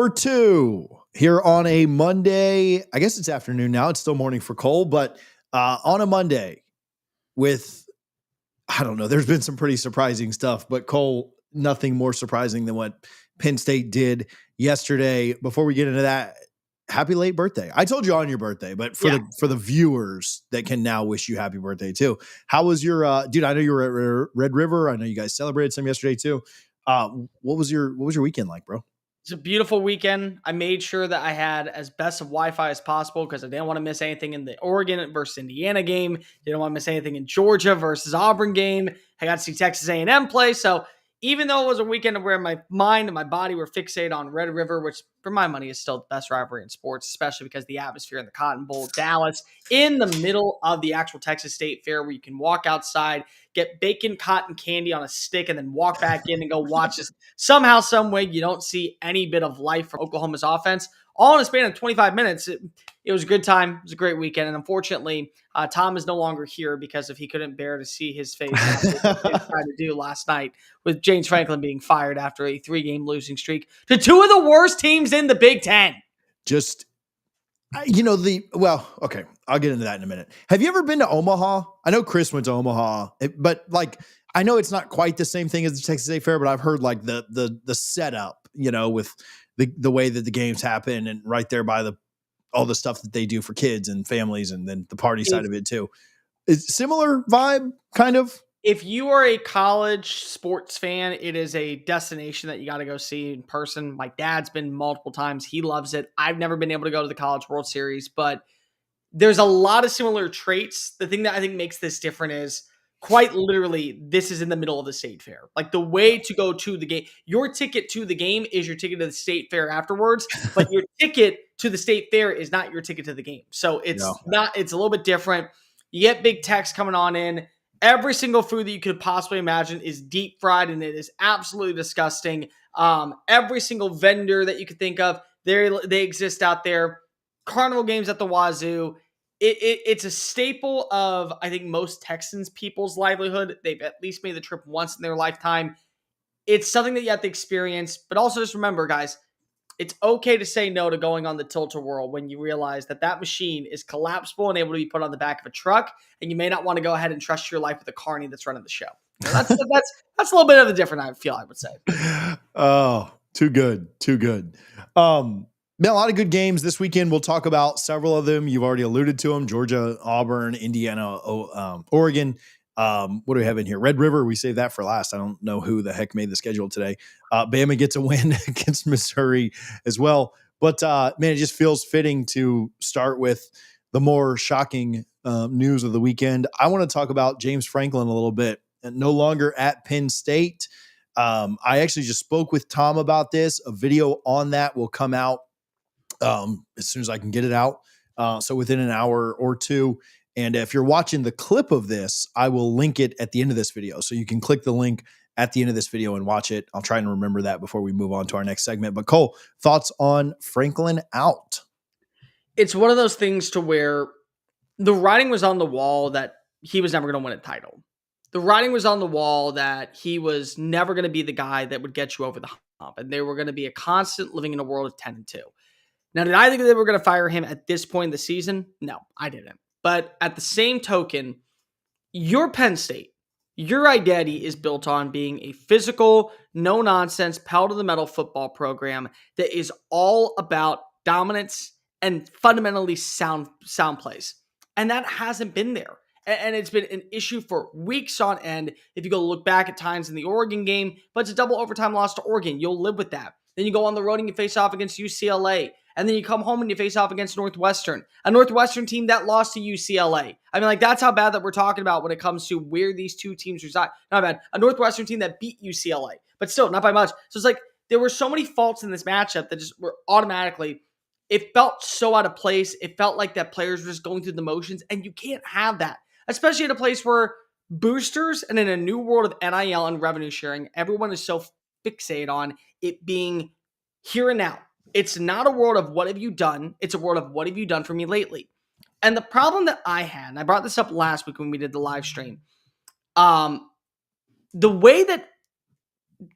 Hour 2 here on a Monday. I guess it's afternoon now. It's still morning for Cole, but on a Monday with, I don't know, there's been some pretty surprising stuff, but Cole, nothing more surprising than what Penn State did yesterday. Before we get into that, happy late birthday. I told you on your birthday, but for the viewers that can now wish you happy birthday too. How was your dude? I know you were at Red River. I know you guys celebrated some yesterday too. What was your weekend like, bro? It's a beautiful weekend. I made sure that I had as best of Wi-Fi as possible because I didn't want to miss anything in the Oregon versus Indiana game. Didn't want to miss anything in Georgia versus Auburn game. I got to see Texas A&M play. So even though it was a weekend where my mind and my body were fixated on Red River, which for my money is still the best rivalry in sports, especially because the atmosphere in the Cotton Bowl, Dallas, in the middle of the actual Texas State Fair where you can walk outside, get bacon cotton candy on a stick, and then walk back in and go watch this. Somehow, some way, you don't see any bit of life from Oklahoma's offense. All in a span of 25 minutes. It was a good time. It was a great weekend. And unfortunately, Tom is no longer here because he couldn't bear to see his face after what they tried to do last night with James Franklin being fired after a 3-game losing streak to two of the worst teams in the Big Ten. Just, okay, I'll get into that in a minute. Have you ever been to Omaha? I know Chris went to Omaha, but I know it's not quite the same thing as the Texas State Fair, but I've heard the setup, with the way that the games happen and right there by all the stuff that they do for kids and families and then the party side of it too. Is similar vibe kind of? If you are a college sports fan, it is a destination that you got to go see in person. My dad's been multiple times. He loves it. I've never been able to go to the College World Series, but there's a lot of similar traits. The thing that I think makes this different is quite literally, this is in the middle of the state fair. Like the way to go to the game, your ticket to the game is your ticket to the state fair afterwards, but your ticket to the state fair is not your ticket to the game. So it's a little bit different. You get big techs coming on in. Every single food that you could possibly imagine is deep fried and it is absolutely disgusting. Every single vendor that you could think of, they exist out there. Carnival games at the wazoo. It's a staple of, I think, most Texans people's livelihood. They've at least made the trip once in their lifetime. It's something that you have to experience, but also just remember, guys, it's okay to say no to going on the Tilt-A-Whirl when you realize that machine is collapsible and able to be put on the back of a truck, and you may not want to go ahead and trust your life with a carny that's running the show. That's a little bit of a different, I would say. Oh, too good. A lot of good games this weekend. We'll talk about several of them. You've already alluded to them: Georgia, Auburn, Indiana, Oregon. What do we have in here? Red River. We saved that for last. I don't know who the heck made the schedule today. Bama gets a win against Missouri as well. But man, it just feels fitting to start with the more shocking news of the weekend. I want to talk about James Franklin a little bit. And no longer at Penn State. I actually just spoke with Tom about this. A video on that will come out as soon as I can get it out. So within an hour or two. And if you're watching the clip of this, I will link it at the end of this video. So you can click the link at the end of this video and watch it. I'll try and remember that before we move on to our next segment. But Cole, thoughts on Franklin out? It's one of those things to where the writing was on the wall that he was never going to win a title. The writing was on the wall that he was never going to be the guy that would get you over the hump. And they were going to be a constant living in a world of 10-2. Now, did I think they were going to fire him at this point in the season? No, I didn't. But at the same token, your Penn State, your identity is built on being a physical, no-nonsense, pedal-to-the-metal football program that is all about dominance and fundamentally sound plays. And that hasn't been there. And it's been an issue for weeks on end. If you go look back at times in the Oregon game, but it's a double overtime loss to Oregon. You'll live with that. Then you go on the road and you face off against UCLA. And then you come home and you face off against Northwestern, a Northwestern team that lost to UCLA. I mean, that's how bad that we're talking about when it comes to where these two teams reside. Not bad. A Northwestern team that beat UCLA, but still not by much. So it's there were so many faults in this matchup that just were automatically, it felt so out of place. It felt like that players were just going through the motions, and you can't have that, especially at a place where boosters and in a new world of NIL and revenue sharing, everyone is so fixated on it being here and now. It's not a world of what have you done. It's a world of what have you done for me lately. And the problem that I had, and I brought this up last week when we did the live stream, the way that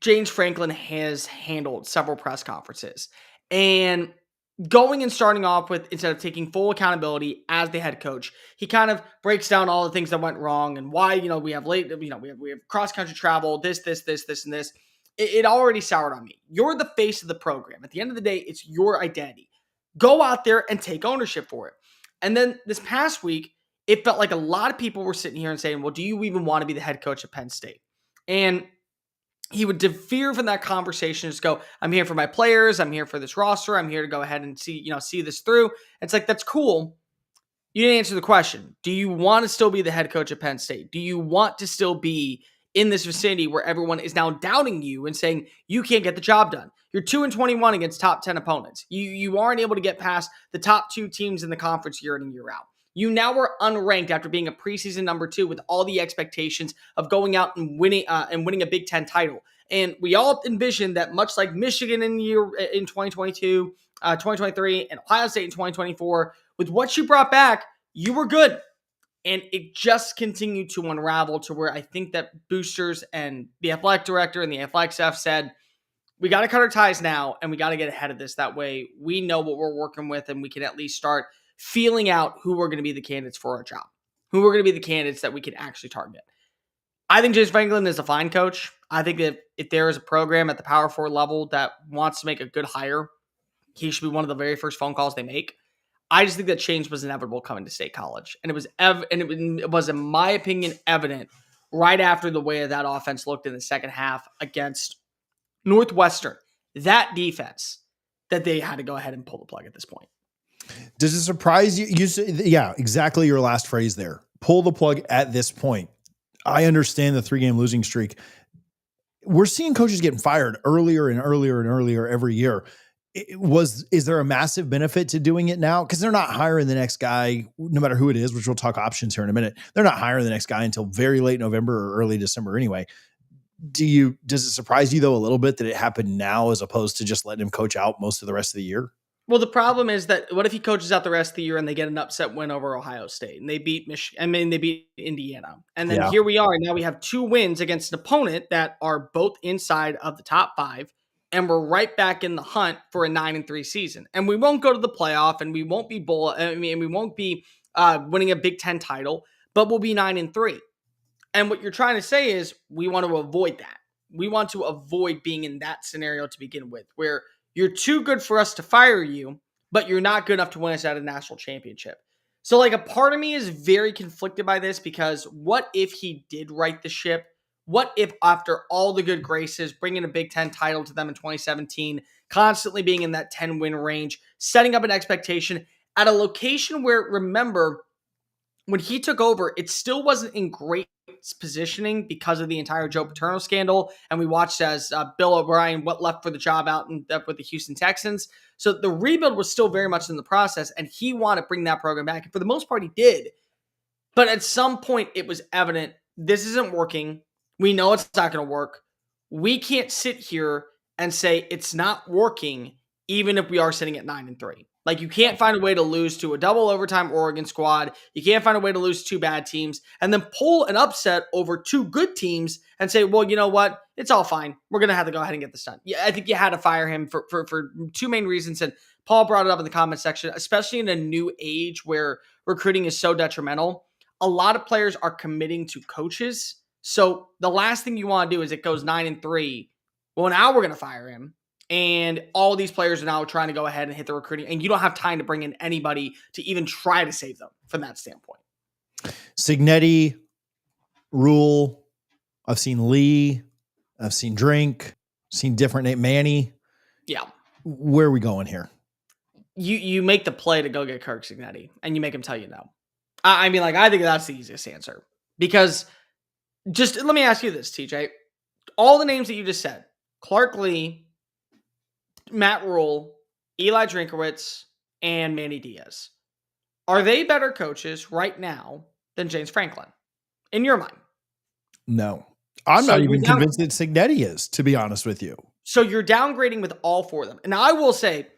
James Franklin has handled several press conferences And going and starting off with, instead of taking full accountability as the head coach, he kind of breaks down all the things that went wrong and why, we have we have cross country travel, this, and this. It already soured on me. You're the face of the program. At the end of the day, it's your identity. Go out there and take ownership for it. And then this past week, it felt like a lot of people were sitting here and saying, well, do you even want to be the head coach at Penn State? And he would defer from that conversation, just go, I'm here for my players. I'm here for this roster. I'm here to go ahead and see this through. It's like, that's cool. You didn't answer the question. Do you want to still be the head coach at Penn State? Do you want to still be in this vicinity where everyone is now doubting you and saying you can't get the job done? You're 2-21 against top 10 opponents. You aren't able to get past the top 2 teams in the conference year in and year out. You now are unranked after being a preseason number 2 with all the expectations of going out and winning a Big Ten title. And we all envisioned that, much like Michigan in 2022, 2023, and Ohio State in 2024, with what you brought back, you were good. And it just continued to unravel to where I think that boosters and the athletic director and the athletic staff said, we got to cut our ties now and we got to get ahead of this. That way we know what we're working with and we can at least start feeling out who we're going to be the candidates for our job, who we're going to be the candidates that we can actually target. I think James Franklin is a fine coach. I think that if there is a program at the Power 4 level that wants to make a good hire, he should be one of the very first phone calls they make. I just think that change was inevitable coming to State College. And it was, in my opinion, evident right after the way that offense looked in the second half against Northwestern. That defense, that they had to go ahead and pull the plug at this point. Does it surprise you? Yeah, exactly your last phrase there. Pull the plug at this point. I understand the 3-game losing streak. We're seeing coaches getting fired earlier and earlier and earlier every year. Is there a massive benefit to doing it now? Because they're not hiring the next guy, no matter who it is, which we'll talk options here in a minute. They're not hiring the next guy until very late November or early December anyway. Does it surprise you though a little bit that it happened now as opposed to just letting him coach out most of the rest of the year? Well, the problem is that what if he coaches out the rest of the year and they get an upset win over Ohio State and they beat they beat Indiana. And then Here we are. Now we have 2 wins against an opponent that are both inside of the top 5. And we're right back in the hunt for a 9-3 season. And we won't go to the playoff and we won't be winning a Big Ten title, but we'll be 9-3. And what you're trying to say is we want to avoid that. We want to avoid being in that scenario to begin with, where you're too good for us to fire you, but you're not good enough to win us at a national championship. So a part of me is very conflicted by this, because what if he did right the ship? What if after all the good graces, bringing a Big Ten title to them in 2017, constantly being in that 10-win range, setting up an expectation at a location where, remember, when he took over, it still wasn't in great positioning because of the entire Joe Paterno scandal. And we watched as Bill O'Brien left for the job out with the Houston Texans. So the rebuild was still very much in the process, and he wanted to bring that program back. And for the most part, he did. But at some point, it was evident this isn't working. We know it's not going to work. We can't sit here and say it's not working, even if we are sitting at 9-3. You can't find a way to lose to a double overtime Oregon squad. You can't find a way to lose 2 bad teams and then pull an upset over 2 good teams and say, well, you know what? It's all fine. We're going to have to go ahead and get this done. Yeah, I think you had to fire him for 2 main reasons. And Paul brought it up in the comment section, especially in a new age where recruiting is so detrimental. A lot of players are committing to coaches. So the last thing you want to do is it goes 9-3. Well, now we're going to fire him. And all these players are now trying to go ahead and hit the recruiting. And you don't have time to bring in anybody to even try to save them from that standpoint. Signetti, Rule. I've seen Lee. I've seen Drink. Seen different name. Manny. Yeah. Where are we going here? You make the play to go get Kirk Signetti. And you make him tell you no. I think that's the easiest answer. Because just let me ask you this, TJ. All the names that you just said. Clark Lee, Matt Rule, Eli Drinkowitz, and Manny Diaz. Are they better coaches right now than James Franklin, in your mind? No. I'm not even convinced that Signetti is, to be honest with you. So you're downgrading with all 4 of them. And I will say,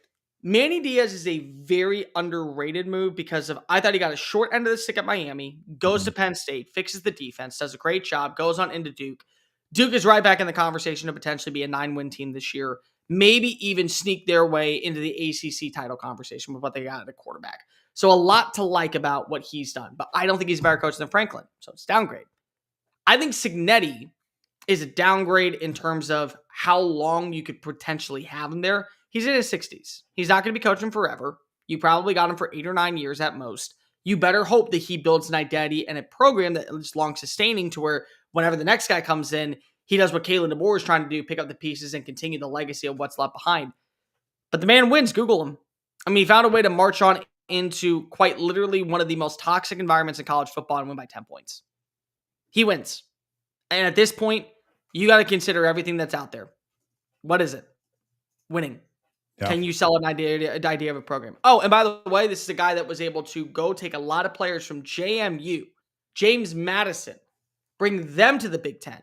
Manny Diaz is a very underrated move because I thought he got a short end of the stick at Miami, goes to Penn State, fixes the defense, does a great job, goes on into Duke. Duke is right back in the conversation to potentially be a 9-win team this year. maybe even sneak their way into the ACC title conversation with what they got at a quarterback. So a lot to like about what he's done, but I don't think he's a better coach than Franklin. So it's downgrade. I think Cignetti is a downgrade in terms of how long you could potentially have him there. He's in his 60s. He's not going to be coaching forever. You probably got him for 8 or 9 years at most. You better hope that he builds an identity and a program that is long sustaining to where whenever the next guy comes in, he does what Kalen DeBoer is trying to do, pick up the pieces and continue the legacy of what's left behind. But the man wins. Google him. I mean, he found a way to march on into quite literally one of the most toxic environments in college football and win by 10 points. He wins. And at this point, you got to consider everything that's out there. What is it? Winning. Yeah. Can you sell an idea of a program? Oh, and by the way, this is a guy that was able to go take a lot of players from JMU, James Madison, bring them to the Big Ten.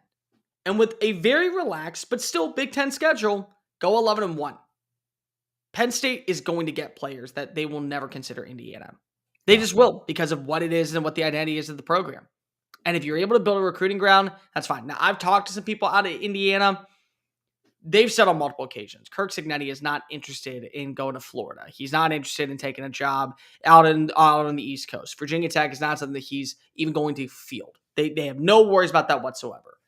And with a very relaxed, but still Big Ten schedule, go 11-1. Penn State is going to get players that they will never consider Indiana. They just will because of what it is and what the identity is of the program. And if you're able to build a recruiting ground, that's fine. Now, I've talked to some people out of Indiana. They've said on multiple occasions, Kirk Cignetti is not interested in going to Florida. He's not interested in taking a job out on the East Coast. Virginia Tech is not something that he's even going to field. They have no worries about that whatsoever.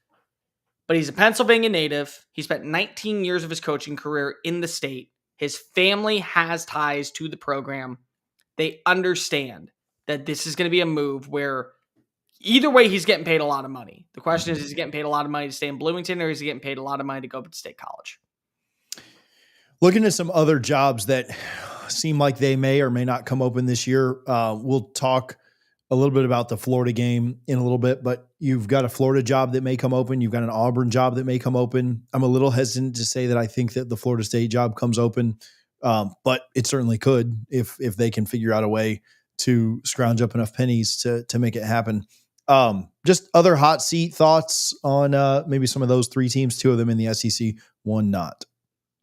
But he's a Pennsylvania native. He spent 19 years of his coaching career in the state. His family has ties to the program. They understand that this is going to be a move where either way, he's getting paid a lot of money. The question is he getting paid a lot of money to stay in Bloomington, or is he getting paid a lot of money to go to State College? Looking at some other jobs that seem like they may or may not come open this year, we'll talk a little bit about the Florida game in a little bit, but you've got a Florida job that may come open. You've got an Auburn job that may come open. I'm a little hesitant to say that I think that the Florida State job comes open, but it certainly could if they can figure out a way to scrounge up enough pennies to make it happen. Just other hot seat thoughts on maybe some of those 3 teams, 2 of them in the SEC, 1 not.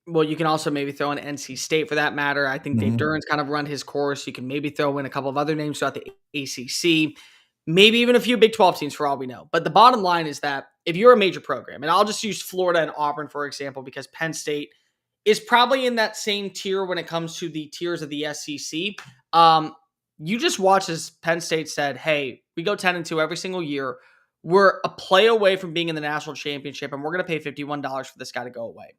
Well, you can also maybe throw in NC State for that matter. I think Dave Duran's kind of run his course. You can maybe throw in a couple of other names throughout the ACC, maybe even a few Big 12 teams for all we know. But the bottom line is that if you're a major program, and I'll just use Florida and Auburn, for example, because Penn State is probably in that same tier when it comes to the tiers of the SEC. You just watch as Penn State said, hey, we go 10-2 every single year. We're a play away from being in the national championship, and we're going to pay $51 for this guy to go away.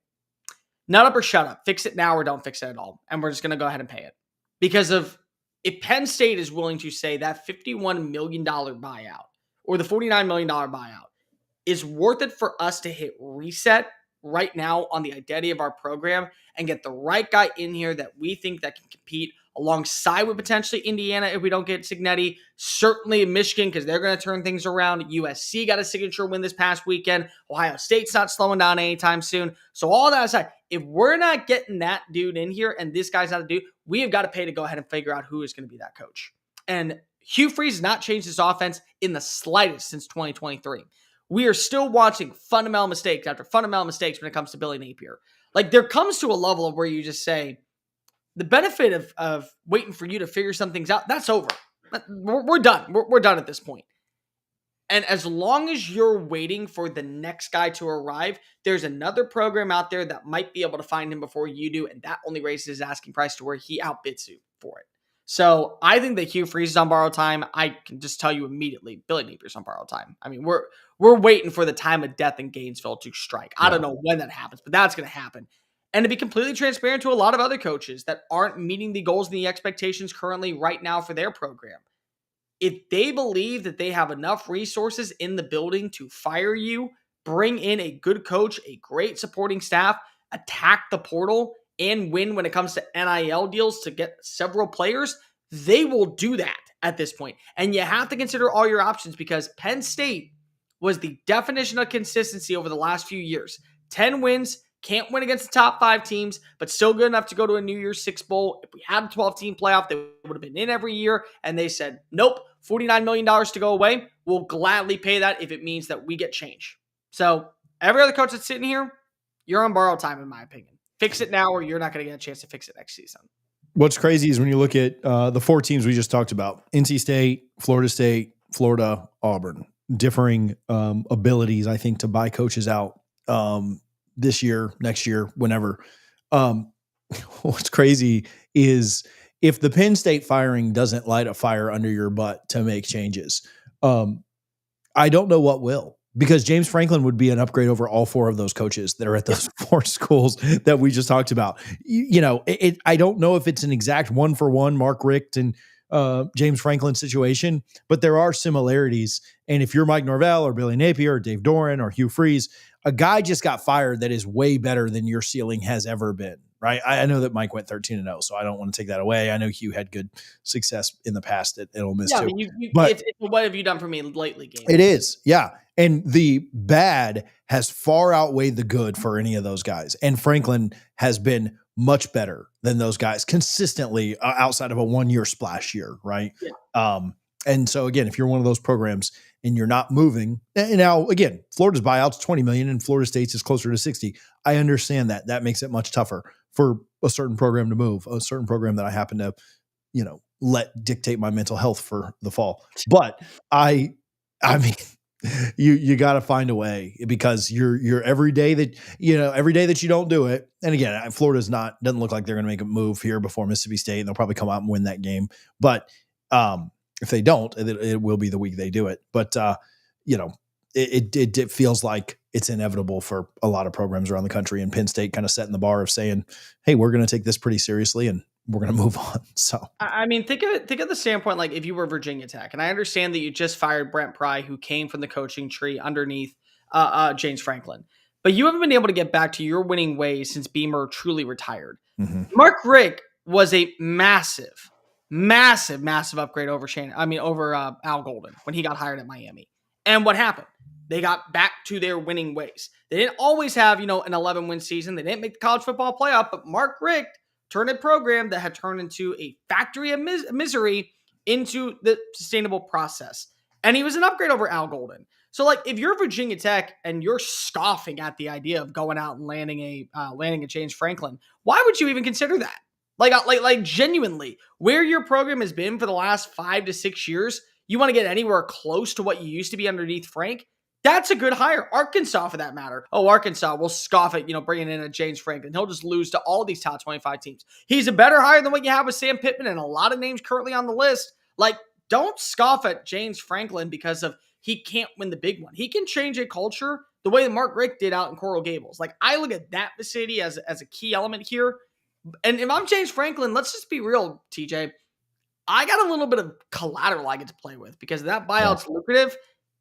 Nut up or shut up. Fix it now or don't fix it at all. And we're just going to go ahead and pay it. Because of if Penn State is willing to say that $51 million buyout or the $49 million buyout is worth it for us to hit reset right now on the identity of our program and get the right guy in here that we think that can compete alongside with potentially Indiana if we don't get Cignetti, certainly Michigan because they're going to turn things around. USC got a signature win this past weekend. Ohio State's not slowing down anytime soon. So all that aside, if we're not getting that dude in here and this guy's not a dude, we have got to pay to go ahead and figure out who is going to be that coach. And Hugh Freeze has not changed his offense in the slightest since 2023. We are still watching fundamental mistakes after fundamental mistakes when it comes to Billy Napier. Like there comes to a level of where you just say, the benefit of waiting for you to figure some things out, that's over. We're done. We're done at this point. And as long as you're waiting for the next guy to arrive, there's another program out there that might be able to find him before you do, and that only raises his asking price to where he outbids you for it. So I think that Hugh Freeze is on borrowed time. I can just tell you immediately, Billy Napier's on borrowed time. I mean, we're waiting for the time of death in Gainesville to strike. I don't know when that happens, but that's going to happen. And to be completely transparent to a lot of other coaches that aren't meeting the goals and the expectations currently right now for their program. If they believe that they have enough resources in the building to fire you, bring in a good coach, a great supporting staff, attack the portal, and win when it comes to NIL deals to get several players, they will do that at this point. And you have to consider all your options because Penn State was the definition of consistency over the last few years. 10 wins, can't win against the top 5 teams, but still good enough to go to a New Year's Six Bowl. If we had a 12-team playoff, they would have been in every year. And they said, nope, $49 million to go away. We'll gladly pay that if it means that we get change. So every other coach that's sitting here, you're on borrowed time, in my opinion. Fix it now or you're not going to get a chance to fix it next season. What's crazy is when you look at the 4 teams we just talked about, NC State, Florida, Auburn, differing abilities, I think, to buy coaches out this year, next year, whenever. Um, what's crazy is if the Penn State firing doesn't light a fire under your butt to make changes, I don't know what will. Because James Franklin would be an upgrade over all four of those coaches that are at those four schools that we just talked about. I don't know if it's an exact one-for-one Mark Richt and James Franklin situation, but there are similarities. And if you're Mike Norvell or Billy Napier or Dave Doran or Hugh Freeze, a guy just got fired that is way better than your ceiling has ever been, right? I know that Mike went 13-0, so I don't want to take that away. I know Hugh had good success in the past at Ole Miss too. But it's what have you done for me lately game? It is, yeah. And the bad has far outweighed the good for any of those guys. And Franklin has been much better than those guys consistently outside of a 1-year splash year, right? Yeah. And so again, if you're one of those programs and you're not moving, and now again, Florida's buyout's $20 million and Florida State's is closer to 60. I understand that. That makes it much tougher for a certain program to move, a certain program that I happen to, let dictate my mental health for the fall. But I mean, you got to find a way, because you're every day that you don't do it. And again, Florida's doesn't look like they're going to make a move here before Mississippi State, and they'll probably come out and win that game. But if they don't, it will be the week they do it. But it feels like it's inevitable for a lot of programs around the country, and Penn State kind of setting the bar of saying, hey, we're going to take this pretty seriously and we're going to move on. So, I mean, think of the standpoint, like if you were Virginia Tech, and I understand that you just fired Brent Pry, who came from the coaching tree underneath James Franklin, but you haven't been able to get back to your winning ways since Beamer truly retired. Mm-hmm. Mark Richt was a massive upgrade over Al Golden when he got hired at Miami. And what happened? They got back to their winning ways. They didn't always have, an 11-win season. They didn't make the college football playoff, but Mark Richt turned a program that had turned into a factory of misery into the sustainable process. And he was an upgrade over Al Golden. So, if you're Virginia Tech and you're scoffing at the idea of going out and landing a James Franklin, why would you even consider that? Like genuinely, where your program has been for the last 5 to 6 years, you want to get anywhere close to what you used to be underneath Frank? That's a good hire. Arkansas, for that matter. Oh, Arkansas will scoff at, bringing in a James Franklin. He'll just lose to all these top 25 teams. He's a better hire than what you have with Sam Pittman and a lot of names currently on the list. Don't scoff at James Franklin because of he can't win the big one. He can change a culture the way that Mark Richt did out in Coral Gables. I look at that vicinity as a key element here. And if I'm James Franklin, let's just be real, TJ. I got a little bit of collateral I get to play with because that buyout's lucrative.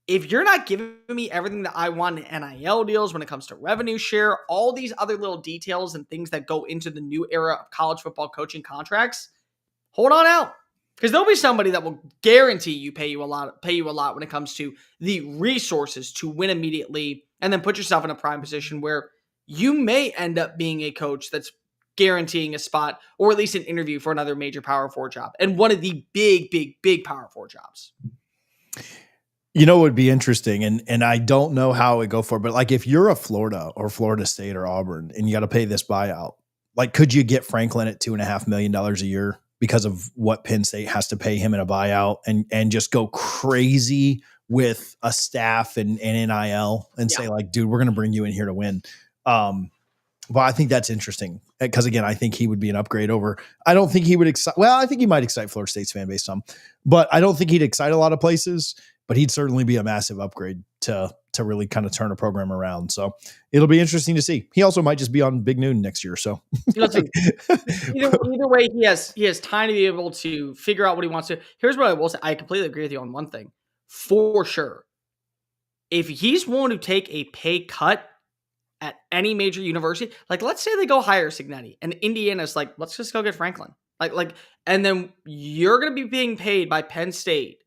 If you're not giving me everything that I want in NIL deals when it comes to revenue share, all these other little details and things that go into the new era of college football coaching contracts, hold on out. Because there'll be somebody that will guarantee pay you a lot when it comes to the resources to win immediately and then put yourself in a prime position where you may end up being a coach that's guaranteeing a spot or at least an interview for another major Power 4 job and one of the big Power 4 jobs. It would be interesting, and I don't know how it would go for it, but if you're a Florida or Florida State or Auburn and you got to pay this buyout, could you get Franklin at $2.5 million a year because of what Penn State has to pay him in a buyout and just go crazy with a staff and NIL and say dude, we're going to bring you in here to win. But I think that's interesting because, again, I think he would be an upgrade over. I don't think he would excite. Well, I think he might excite Florida State's fan base some, but I don't think he'd excite a lot of places. But he'd certainly be a massive upgrade to really kind of turn a program around. So it'll be interesting to see. He also might just be on Big Noon next year. So either way, he has time to be able to figure out what he wants to. Here's what I will say. I completely agree with you on one thing. For sure. If he's willing to take a pay cut at any major university, let's say they go hire Cignetti and Indiana's let's just go get Franklin. And then you're going to be being paid by Penn State.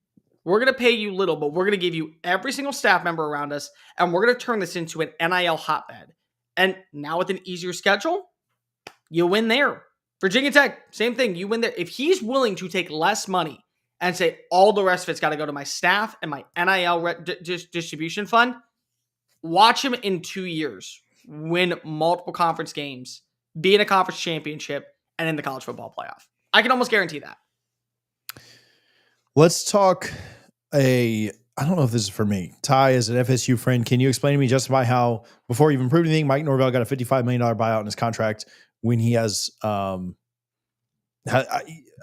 We're going to pay you little, but we're going to give you every single staff member around us, and we're going to turn this into an NIL hotbed. And now with an easier schedule, you win there. Virginia Tech, same thing. You win there. If he's willing to take less money and say all the rest of it's got to go to my staff and my NIL distribution fund, watch him in 2 years win multiple conference games, be in a conference championship, and in the college football playoff. I can almost guarantee that. Let's talk I don't know if this is for me. Ty, as an FSU friend, can you explain to me, justify how, before you even proved anything, Mike Norvell got a $55 million buyout in his contract when he has, I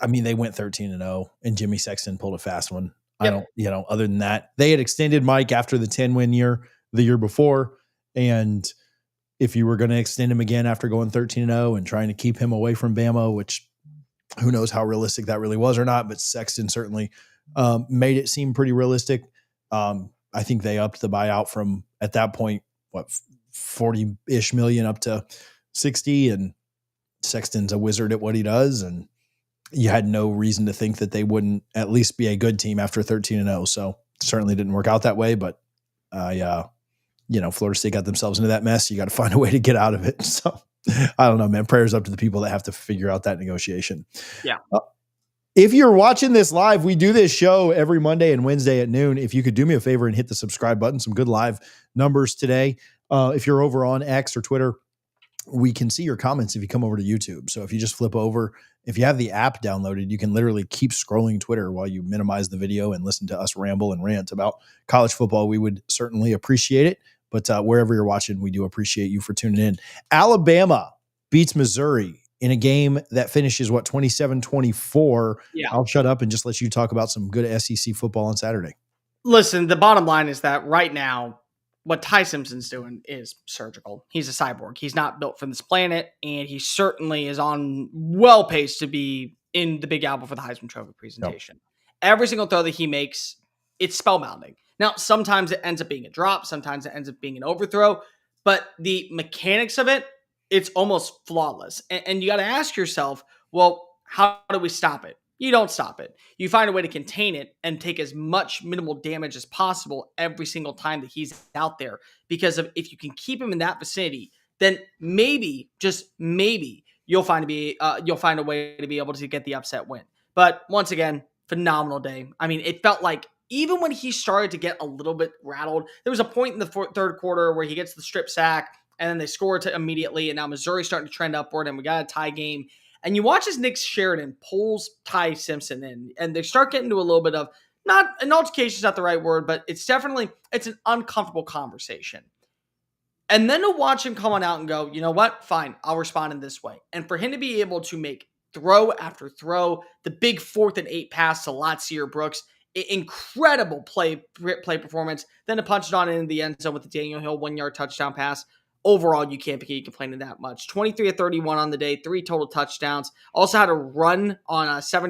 mean, they went 13-0 and Jimmy Sexton pulled a fast one. Yep. Other than that, they had extended Mike after the 10-win year, the year before. And if you were going to extend him again after going 13-0 and trying to keep him away from Bama, which who knows how realistic that really was or not, but Sexton certainly made it seem pretty realistic. I think they upped the buyout from, at that point, 40-ish million up to 60, and Sexton's a wizard at what he does. And you had no reason to think that they wouldn't at least be a good team after 13-0. So certainly didn't work out that way, but Florida State got themselves into that mess. You got to find a way to get out of it. So I don't know, man, prayers up to the people that have to figure out that negotiation. Yeah. If you're watching this live, we do this show every Monday and Wednesday at noon. If you could do me a favor and hit the subscribe button, some good live numbers today. If you're over on X or Twitter, we can see your comments if you come over to YouTube. So if you just flip over, if you have the app downloaded, you can literally keep scrolling Twitter while you minimize the video and listen to us ramble and rant about college football. We would certainly appreciate it. But wherever you're watching, we do appreciate you for tuning in. Alabama beats Missouri in a game that finishes, 27-24. Yeah. I'll shut up and just let you talk about some good SEC football on Saturday. Listen, the bottom line is that right now, what Ty Simpson's doing is surgical. He's a cyborg. He's not built for this planet, and he certainly is on well paced to be in the Big Apple for the Heisman Trophy presentation. Yep. Every single throw that he makes, it's spellbounding. Now, sometimes it ends up being a drop. Sometimes it ends up being an overthrow. But the mechanics of it, it's almost flawless. And you got to ask yourself, well, how do we stop it? You don't stop it. You find a way to contain it and take as much minimal damage as possible every single time that he's out there. Because if you can keep him in that vicinity, then maybe, just maybe, you'll find a way to be able to get the upset win. But once again, phenomenal day. I mean, it felt like even when he started to get a little bit rattled, there was a point in the third quarter where he gets the strip sack and then they score immediately. And now Missouri's starting to trend upward and we got a tie game. And you watch as Nick Sheridan pulls Ty Simpson in and they start getting to a little bit of, not an altercation is not the right word, but it's an uncomfortable conversation. And then to watch him come on out and go, you know what? Fine, I'll respond in this way. And for him to be able to make throw after throw, the big 4th and 8 pass to Latsier Brooks, incredible play performance. Then to punch it on into the end zone with the Daniel Hill 1-yard touchdown pass. Overall, you can't be complaining that much. 23 of 31 on the day, 3 total touchdowns. Also had a run on 10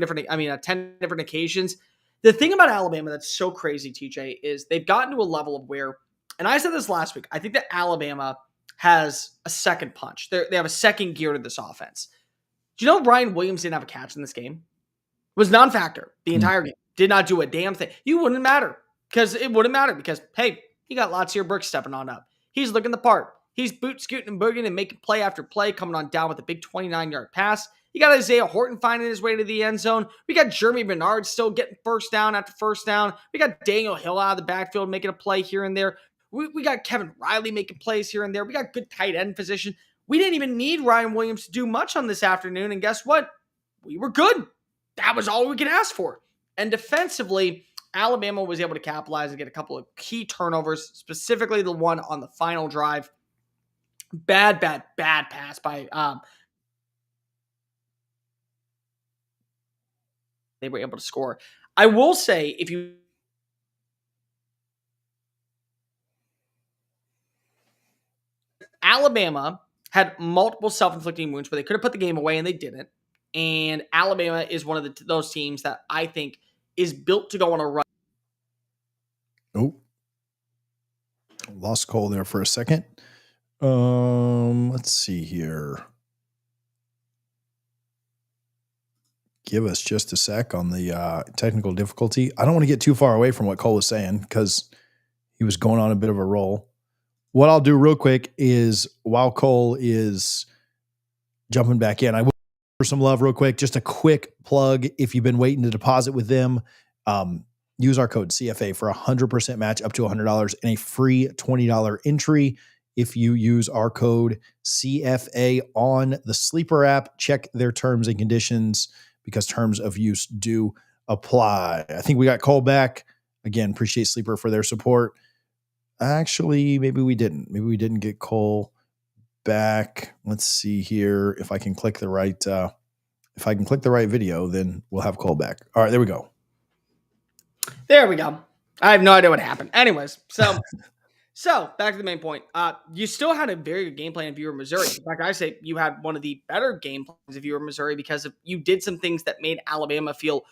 different occasions. The thing about Alabama that's so crazy, TJ, is they've gotten to a level of where, and I said this last week, I think that Alabama has a second punch. They have a second gear to this offense. Do you know Ryan Williams didn't have a catch in this game? It was non-factor the entire game. Did not do a damn thing. It wouldn't matter because, hey, you got Latsier Brooks stepping on up. He's looking the part. He's boot scooting and booging and making play after play, coming on down with a big 29-yard pass. You got Isaiah Horton finding his way to the end zone. We got Jeremy Bernard still getting first down after first down. We got Daniel Hill out of the backfield making a play here and there. We got Kevin Riley making plays here and there. We got good tight end position. We didn't even need Ryan Williams to do much on this afternoon, and guess what? We were good. That was all we could ask for. And defensively, Alabama was able to capitalize and get a couple of key turnovers, specifically the one on the final drive. Bad pass by they were able to score. I will say, if you Alabama had multiple self-inflicting wounds where they could have put the game away and they didn't. And Alabama is one of those teams that I think is built to go on a run. Oh, lost Cole there for a second. Let's see here. Give us just a sec on the technical difficulty. I don't want to get too far away from what Cole was saying because he was going on a bit of a roll. What I'll do real quick is while Cole is jumping back in, I will for some love real quick. Just a quick plug. If you've been waiting to deposit with them, use our code CFA for 100% match up to $100 and a free $20 entry. If you use our code CFA on the Sleeper app, check their terms and conditions because terms of use do apply. I think we got Cole back. Again, appreciate Sleeper for their support. Actually, maybe we didn't. Maybe we didn't get Cole back. Let's see here if I can click the right video, then we'll have Cole back. All right, there we go. There we go. I have no idea what happened. Anyways, so back to the main point. You still had a very good game plan if you were Missouri. In fact, I say you had one of the better game plans if you were Missouri because you did some things that made Alabama feel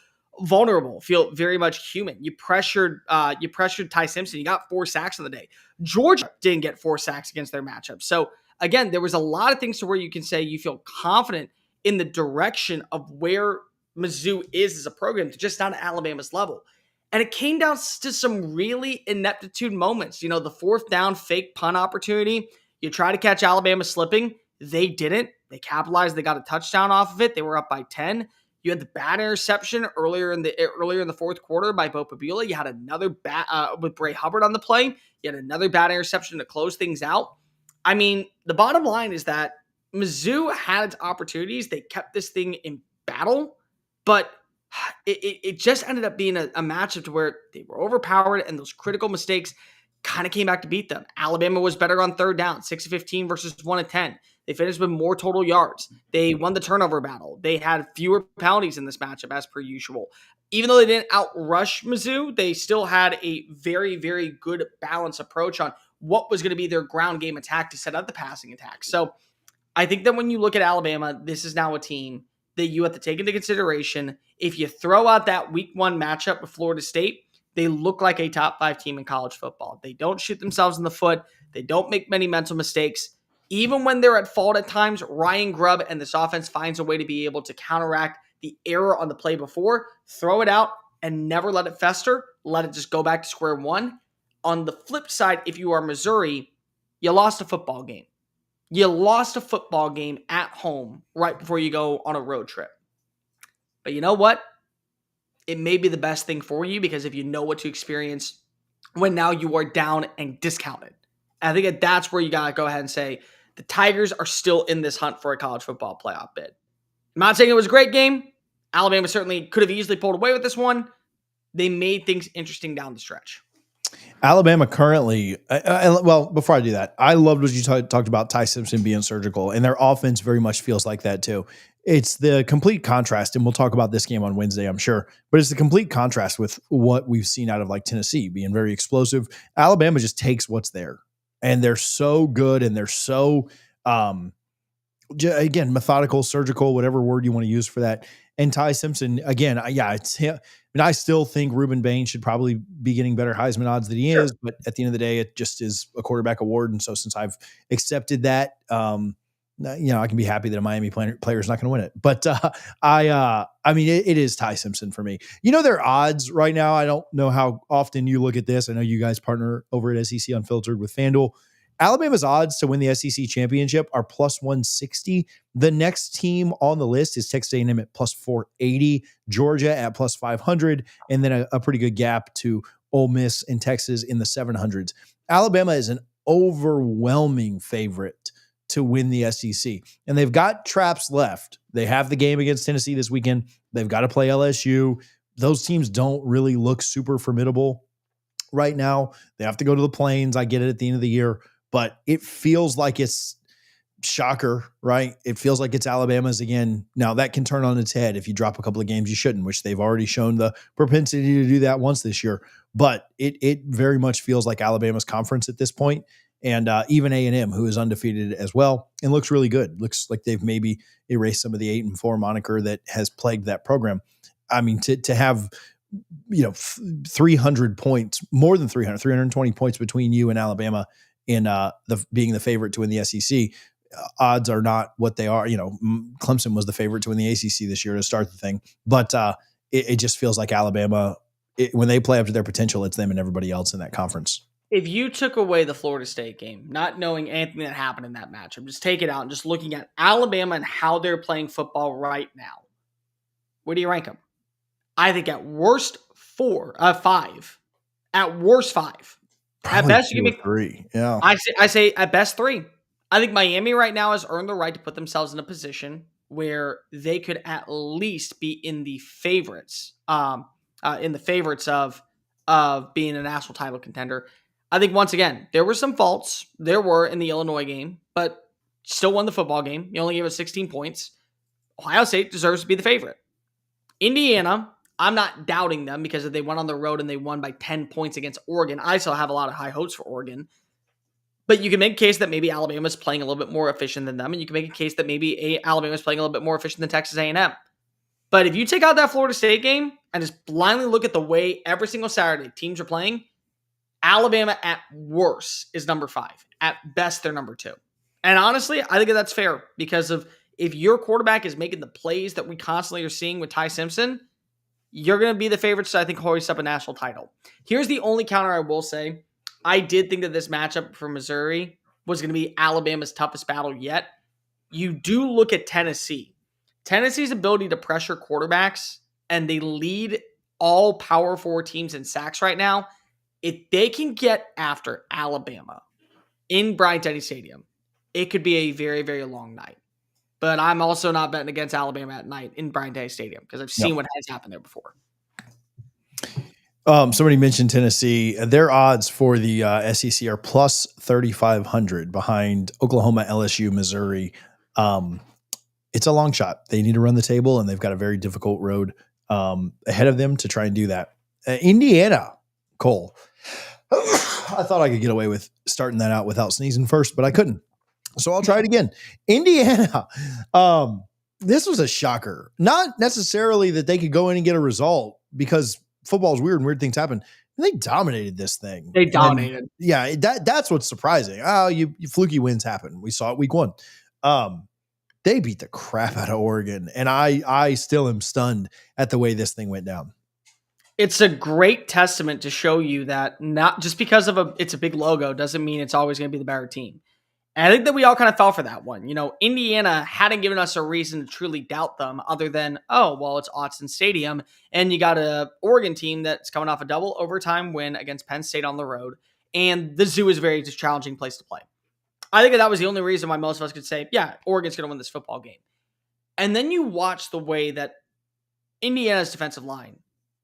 vulnerable, feel very much human. You pressured Ty Simpson. You got 4 sacks on the day. Georgia didn't get 4 sacks against their matchup. So again, there was a lot of things to where you can say you feel confident in the direction of where Mizzou is as a program, just not at Alabama's level. And it came down to some really ineptitude moments. You know, the 4th down fake punt opportunity. You try to catch Alabama slipping. They didn't. They capitalized. They got a touchdown off of it. They were up by 10. You had the bad interception earlier in the 4th quarter by Bo Pabula. You had another bad with Bray Hubbard on the play. You had another bad interception to close things out. I mean, the bottom line is that Mizzou had its opportunities. They kept this thing in battle, but it just ended up being a matchup to where they were overpowered and those critical mistakes kind of came back to beat them. Alabama was better on 3rd down, 6 of 15 versus 1 of 10. They finished with more total yards. They won the turnover battle. They had fewer penalties in this matchup as per usual. Even though they didn't outrush Mizzou, they still had a very, very good balanced approach on what was going to be their ground game attack to set up the passing attack. So I think that when you look at Alabama, this is now a team that you have to take into consideration. If you throw out that week 1 matchup with Florida State, they look like a top 5 team in college football. They don't shoot themselves in the foot. They don't make many mental mistakes. Even when they're at fault at times, Ryan Grubb and this offense finds a way to be able to counteract the error on the play before, throw it out, and never let it fester. Let it just go back to square one. On the flip side, if you are Missouri, you lost a football game. You lost a football game at home right before you go on a road trip. But you know what? It may be the best thing for you because if you know what to experience when now you are down and discounted. And I think that that's where you got to go ahead and say the Tigers are still in this hunt for a college football playoff bid. I'm not saying it was a great game. Alabama certainly could have easily pulled away with this one. They made things interesting down the stretch. Alabama currently, well, before I do that, I loved what you talked about Ty Simpson being surgical, and their offense very much feels like that too. It's the complete contrast, and we'll talk about this game on Wednesday, I'm sure, but it's the complete contrast with what we've seen out of like Tennessee being very explosive. Alabama just takes what's there, and they're so good, and they're so, again, methodical, surgical, whatever word you want to use for that. And Ty Simpson, again, yeah, it's him. I mean, I still think Reuben Bain should probably be getting better Heisman odds than he is, but at the end of the day, it just is a quarterback award. And so since I've accepted that, I can be happy that a Miami player is not going to win it. But I mean, it is Ty Simpson for me. You know, their odds right now, I don't know how often you look at this. I know you guys partner over at SEC Unfiltered with FanDuel. Alabama's odds to win the SEC championship are plus 160. The next team on the list is Texas A&M at plus 480, Georgia at plus 500, and then a pretty good gap to Ole Miss and Texas in the 700s. Alabama is an overwhelming favorite to win the SEC, and they've got traps left. They have the game against Tennessee this weekend. They've got to play LSU. Those teams don't really look super formidable right now. They have to go to the Plains. I get it at the end of the year. But it feels like it's shocker, right? It feels like it's Alabama's again. Now, that can turn on its head if you drop a couple of games you shouldn't, which they've already shown the propensity to do that once this year. But it very much feels like Alabama's conference at this point. And even A&M, who is undefeated as well and looks really good. Looks like they've maybe erased some of the 8-4 moniker that has plagued that program. I mean, to have 300 points, more than 320 points between you and Alabama in being the favorite to win the SEC, odds are not what they are. Clemson was the favorite to win the ACC this year to start the thing, but it just feels like Alabama, when they play up to their potential, it's them and everybody else in that conference. If you took away the Florida State game, not knowing anything that happened in that matchup, just take it out and just looking at Alabama and how they're playing football right now, where do you rank them? I think at worst 5. At worst 5. Probably at best, you give me 3. Yeah, I say at best 3. I think Miami right now has earned the right to put themselves in a position where they could at least be in the favorites, of being a national title contender. I think once again there were some faults. There were in the Illinois game, but Still won the football game. You only gave us 16 points. Ohio State deserves to be the favorite. Indiana, I'm not doubting them because if they went on the road and they won by 10 points against Oregon, I still have a lot of high hopes for Oregon. But you can make a case that maybe Alabama's playing a little bit more efficient than them, and you can make a case that maybe Alabama's playing a little bit more efficient than Texas A&M. But if you take out that Florida State game and just blindly look at the way every single Saturday teams are playing, Alabama at worst is number 5. At best, they're number 2. And honestly, I think that's fair because of if your quarterback is making the plays that we constantly are seeing with Ty Simpson, you're going to be the favorites to, I think, hoist up a national title. Here's the only counter I will say. I did think that this matchup for Missouri was going to be Alabama's toughest battle yet. You do look at Tennessee. Tennessee's ability to pressure quarterbacks, and they lead all Power 4 teams in sacks right now. If they can get after Alabama in Bryant-Denny Stadium, it could be a very, very long night. But I'm also not betting against Alabama at night in Bryant-Denny Stadium because I've seen what has happened there before. Somebody mentioned Tennessee. Their odds for the SEC are plus 3,500 behind Oklahoma, LSU, Missouri. It's a long shot. They need to run the table, and they've got a very difficult road ahead of them to try and do that. Indiana, Cole. I thought I could get away with starting that out without sneezing first, but I couldn't. So I'll try it again. Indiana. This was a shocker. Not necessarily that they could go in and get a result because football is weird and weird things happen. They dominated this thing. They dominated. And yeah, that's what's surprising. Oh, you fluky wins happen. We saw it week 1. They beat the crap out of Oregon, and I still am stunned at the way this thing went down. It's a great testament to show you that not just because of it's a big logo doesn't mean it's always going to be the better team. And I think that we all kind of fell for that one. You know, Indiana hadn't given us a reason to truly doubt them other than, oh, well, it's Autzen Stadium. And you got a Oregon team that's coming off a double overtime win against Penn State on the road. And the Zoo is a very challenging place to play. I think that was the only reason why most of us could say, yeah, Oregon's going to win this football game. And then you watch the way that Indiana's defensive line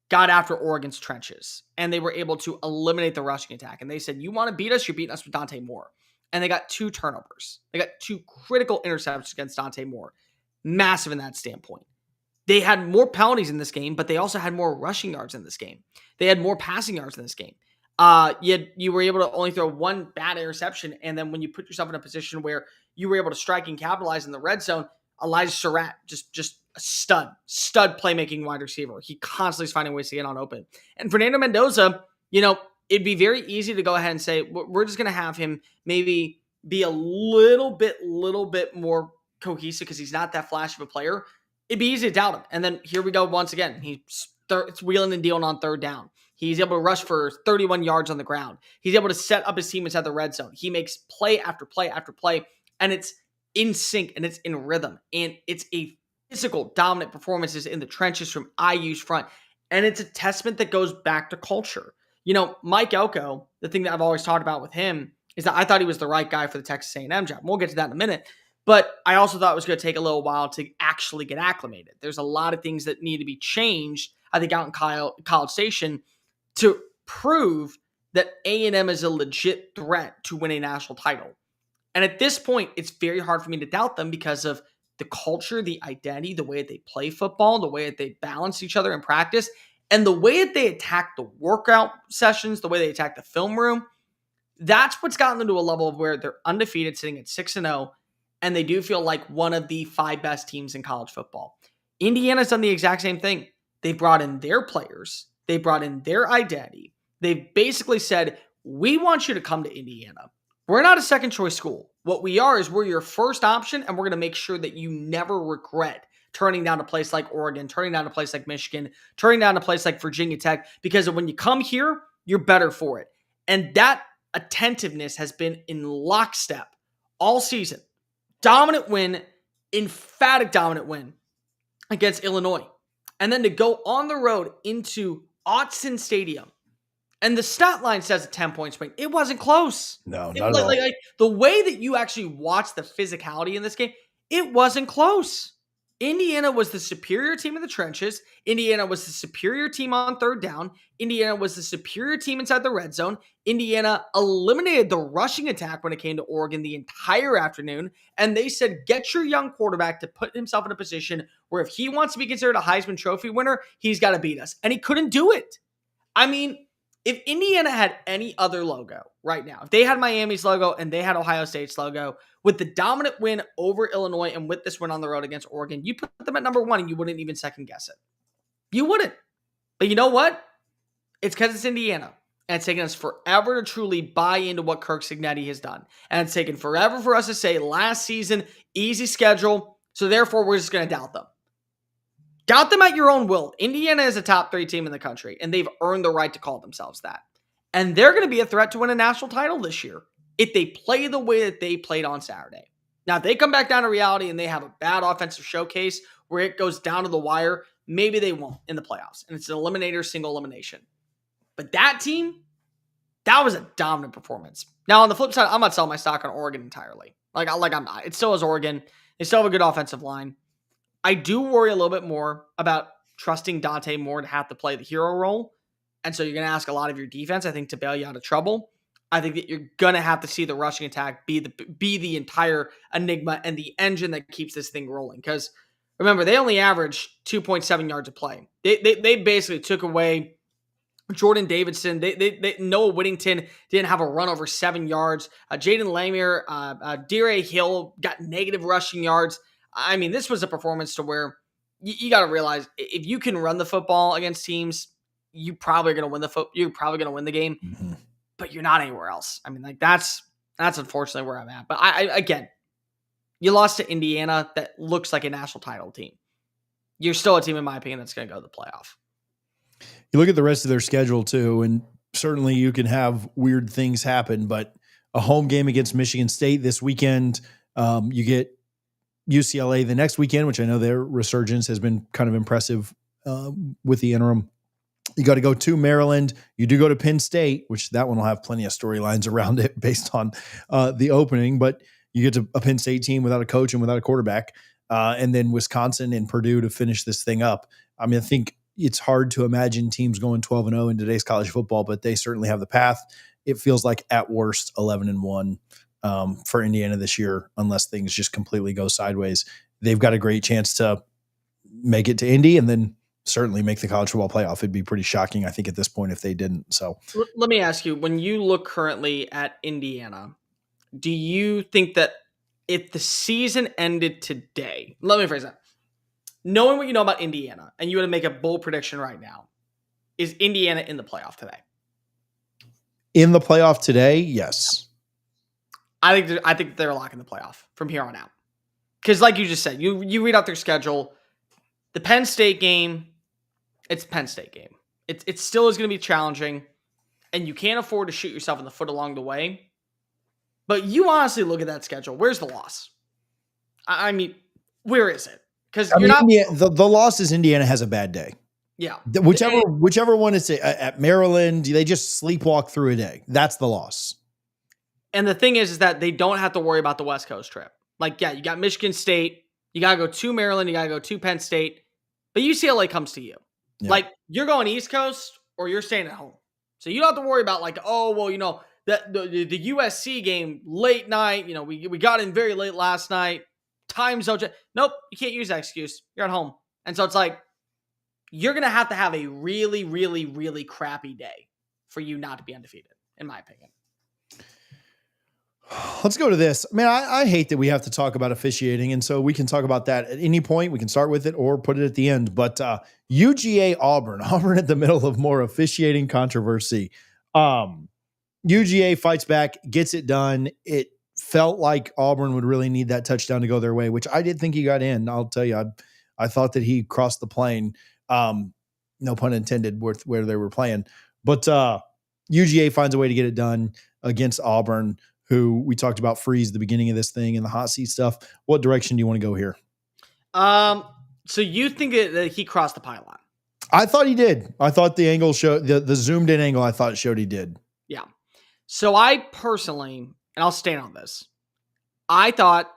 got after Oregon's trenches. And they were able to eliminate the rushing attack. And they said, you want to beat us? You're beating us with Dante Moore. And they got 2 turnovers. They got 2 critical interceptions against Dante Moore. Massive in that standpoint. They had more penalties in this game, but they also had more rushing yards in this game. They had more passing yards in this game. You were able to only throw 1 bad interception, and then when you put yourself in a position where you were able to strike and capitalize in the red zone, Elijah Surratt, just a stud playmaking wide receiver. He constantly is finding ways to get on open. And Fernando Mendoza, it'd be very easy to go ahead and say, we're just going to have him maybe be a little bit more cohesive because he's not that flash of a player. It'd be easy to doubt him. And then here we go once again. He's wheeling and dealing on 3rd down. He's able to rush for 31 yards on the ground. He's able to set up his team inside the red zone. He makes play after play after play, and it's in sync and it's in rhythm. And it's a physical, dominant performances in the trenches from IU's front. And it's a testament that goes back to culture. Mike Elko, the thing that I've always talked about with him is that I thought he was the right guy for the Texas A&M job. We'll get to that in a minute. But I also thought it was going to take a little while to actually get acclimated. There's a lot of things that need to be changed, I think, out in College Station to prove that A&M is a legit threat to win a national title. And at this point, it's very hard for me to doubt them because of the culture, the identity, the way that they play football, the way that they balance each other in practice, and the way that they attack the workout sessions, the way they attack the film room. That's what's gotten them to a level of where they're undefeated, sitting at 6-0, and they do feel like one of the 5 best teams in college football. Indiana's done the exact same thing. They brought in their players. They brought in their identity. They've basically said, we want you to come to Indiana. We're not a second choice school. What we are is we're your first option, and we're going to make sure that you never regret turning down a place like Oregon, turning down a place like Michigan, turning down a place like Virginia Tech, because when you come here, you're better for it. And that attentiveness has been in lockstep all season. Dominant win, emphatic dominant win against Illinois. And then to go on the road into Autzen Stadium. And the stat line says a 10-point swing. It wasn't close. No, not at all. The way that you actually watch the physicality in this game, it wasn't close. Indiana was the superior team in the trenches. Indiana was the superior team on third down. Indiana was the superior team inside the red zone. Indiana eliminated the rushing attack when it came to Oregon the entire afternoon. And they said, get your young quarterback to put himself in a position where if he wants to be considered a Heisman Trophy winner, he's got to beat us. And he couldn't do it. I mean, if Indiana had any other logo right now, if they had Miami's logo and they had Ohio State's logo, with the dominant win over Illinois and with this win on the road against Oregon, you put them at number 1 and you wouldn't even second guess it. You wouldn't. But you know what? It's because it's Indiana. And it's taken us forever to truly buy into what Kirk Cignetti has done. And it's taken forever for us to say last season, easy schedule, so therefore we're just going to doubt them. Doubt them at your own will. Indiana is a top 3 team in the country, and they've earned the right to call themselves that. And they're going to be a threat to win a national title this year if they play the way that they played on Saturday. Now, if they come back down to reality and they have a bad offensive showcase where it goes down to the wire, maybe they won't in the playoffs. And it's an eliminator, single elimination. But that team, that was a dominant performance. Now, on the flip side, I'm not selling my stock on Oregon entirely. I'm not. It still is Oregon. They still have a good offensive line. I do worry a little bit more about trusting Dante Moore to have to play the hero role. And so you're going to ask a lot of your defense, I think, to bail you out of trouble. I think that you're going to have to see the rushing attack be the entire enigma and the engine that keeps this thing rolling. Because remember, they only averaged 2.7 yards a play. They basically took away Jordan Davidson. Noah Whittington didn't have a run over 7 yards. Jaden Lamier, Deere Hill got negative rushing yards. I mean, this was a performance to where you got to realize if you can run the football against teams, you're probably going to win you're probably going to win the game, but you're not anywhere else. I mean, like that's unfortunately where I'm at. But again, you lost to Indiana that looks like a national title team. You're still a team, in my opinion, that's going to go to the playoff. You look at the rest of their schedule too, and certainly you can have weird things happen, but a home game against Michigan State this weekend, you get UCLA the next weekend, which I know their resurgence has been kind of impressive with the interim. You got to go to Maryland. You do go to Penn State, which that one will have plenty of storylines around it based on the opening, but you get to a Penn State team without a coach and without a quarterback, and then Wisconsin and Purdue to finish this thing up. I mean, I think it's hard to imagine teams going 12-0 in today's college football, but they certainly have the path. It feels like at worst 11-1 for Indiana this year, unless things just completely go sideways. They've got a great chance to make it to Indy and then certainly make the college football playoff. It'd be pretty shocking, I think, at this point if they didn't. So let me ask you, when you look currently at Indiana, do you think that if the season ended today, let me phrase that, knowing what you know about Indiana, and you were to make a bold prediction right now, is Indiana in the playoff today? In the playoff today, yes. I think they're locking the playoff from here on out. Because like you just said, you read out their schedule. The Penn State game, it's a Penn State game. It still is going to be challenging, and you can't afford to shoot yourself in the foot along the way. But you honestly look at that schedule. Where's the loss? I mean, where is it? Because you're not. The loss is Indiana has a bad day. Yeah. Whichever one is at Maryland, they just sleepwalk through a day. That's the loss. And the thing is that they don't have to worry about the West Coast trip. Like, yeah, you got Michigan State. You got to go to Maryland. You got to go to Penn State. But UCLA comes to you. Yeah. Like, you're going East Coast or you're staying at home. So you don't have to worry about like, oh, well, you know, the USC game, late night, you know, we got in very late last night. Time zone. Nope, you can't use that excuse. You're at home. And so it's like, you're going to have a really, really, really crappy day for you not to be undefeated, in my opinion. Let's go to this. Man, I hate that we have to talk about officiating, and so we can talk about that at any point. We can start with it or put it at the end. But UGA Auburn at the middle of more officiating controversy. UGA fights back, gets it done. It felt like Auburn would really need that touchdown to go their way, which I did think he got in. I'll tell you, I thought that he crossed the plane. No pun intended with where they were playing. But UGA finds a way to get it done against Auburn, who we talked about freeze at the beginning of this thing and the hot seat stuff. What direction do you want to go here? So you think that he crossed the pylon? I thought he did. I thought the angle showed the zoomed in angle. I thought it showed he did. Yeah. So I personally, and I'll stand on this, I thought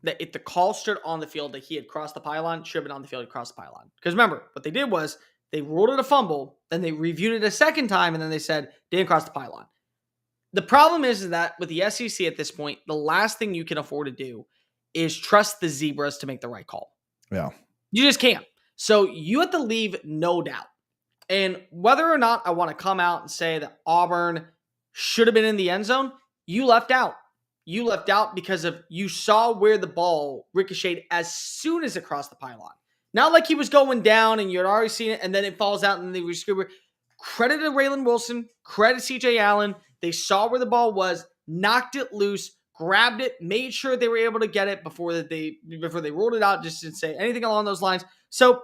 that if the call stood on the field that he had crossed the pylon, should have been on the field and crossed the pylon. Because remember, what they did was they ruled it a fumble, then they reviewed it a second time, and then they said, didn't cross the pylon. The problem is that with the SEC at this point, the last thing you can afford to do is trust the zebras to make the right call. Yeah. You just can't. So you have to leave no doubt. And whether or not I want to come out and say that Auburn should have been in the end zone, you left out. You left out because you saw where the ball ricocheted as soon as it crossed the pylon. Not like he was going down and you had already seen it and then it falls out and they rescue it. Credit to Raylan Wilson, credit CJ Allen. They saw where the ball was, knocked it loose, grabbed it, made sure they were able to get it before they ruled it out. Just didn't say anything along those lines. So,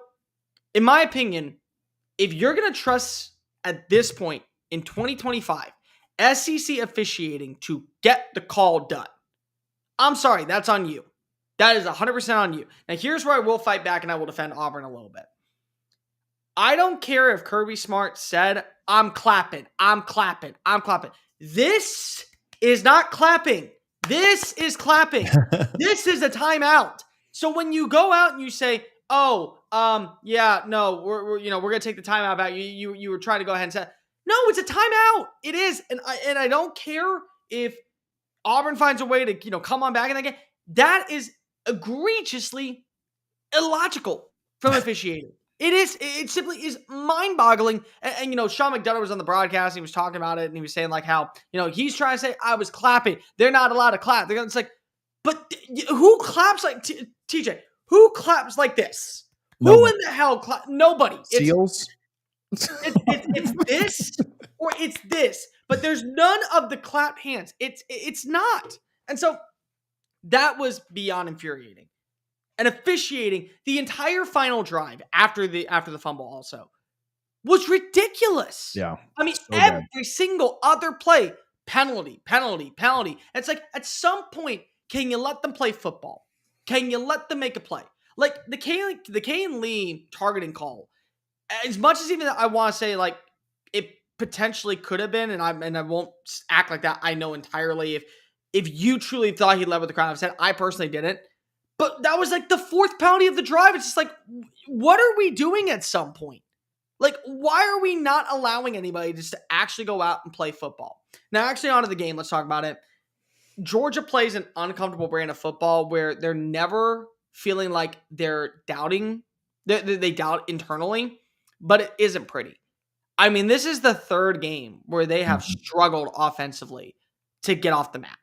in my opinion, if you're going to trust at this point in 2025, SEC officiating to get the call done, I'm sorry, that's on you. That is 100% on you. Now, here's where I will fight back and I will defend Auburn a little bit. I don't care if Kirby Smart said, I'm clapping. This is not clapping. This is clapping. This is a timeout. So when you go out and you say, we're going to take the timeout back. You were trying to go ahead and say, no, it's a timeout. It is. And I don't care if Auburn finds a way to, come on back in that game. That is egregiously illogical from officiating. It simply is mind-boggling. And Sean McDonough was on the broadcast. And he was talking about it. And he was saying like how, he's trying to say, I was clapping. They're not allowed to clap. It's like, but who claps like TJ? Who claps like this? Nobody. Who in the hell claps? Nobody. Seals? It's this or it's this. But there's none of the clap hands. It's not. And so that was beyond infuriating. And officiating the entire final drive after the fumble also was ridiculous. Yeah. I mean, so every single other play, penalty. It's like at some point, can you let them play football? Can you let them make a play? Like the Kane Lee targeting call, as much as even I want to say like it potentially could have been, and I won't act like that. I know entirely if you truly thought he led with the crowd, I've said I personally didn't. But that was like the fourth penalty of the drive. It's just like, what are we doing at some point? Like, why are we not allowing anybody just to actually go out and play football? Now, actually, onto the game. Let's talk about it. Georgia plays an uncomfortable brand of football where they're never feeling like they're doubting. They doubt internally, but it isn't pretty. I mean, this is the third game where they have struggled offensively to get off the map.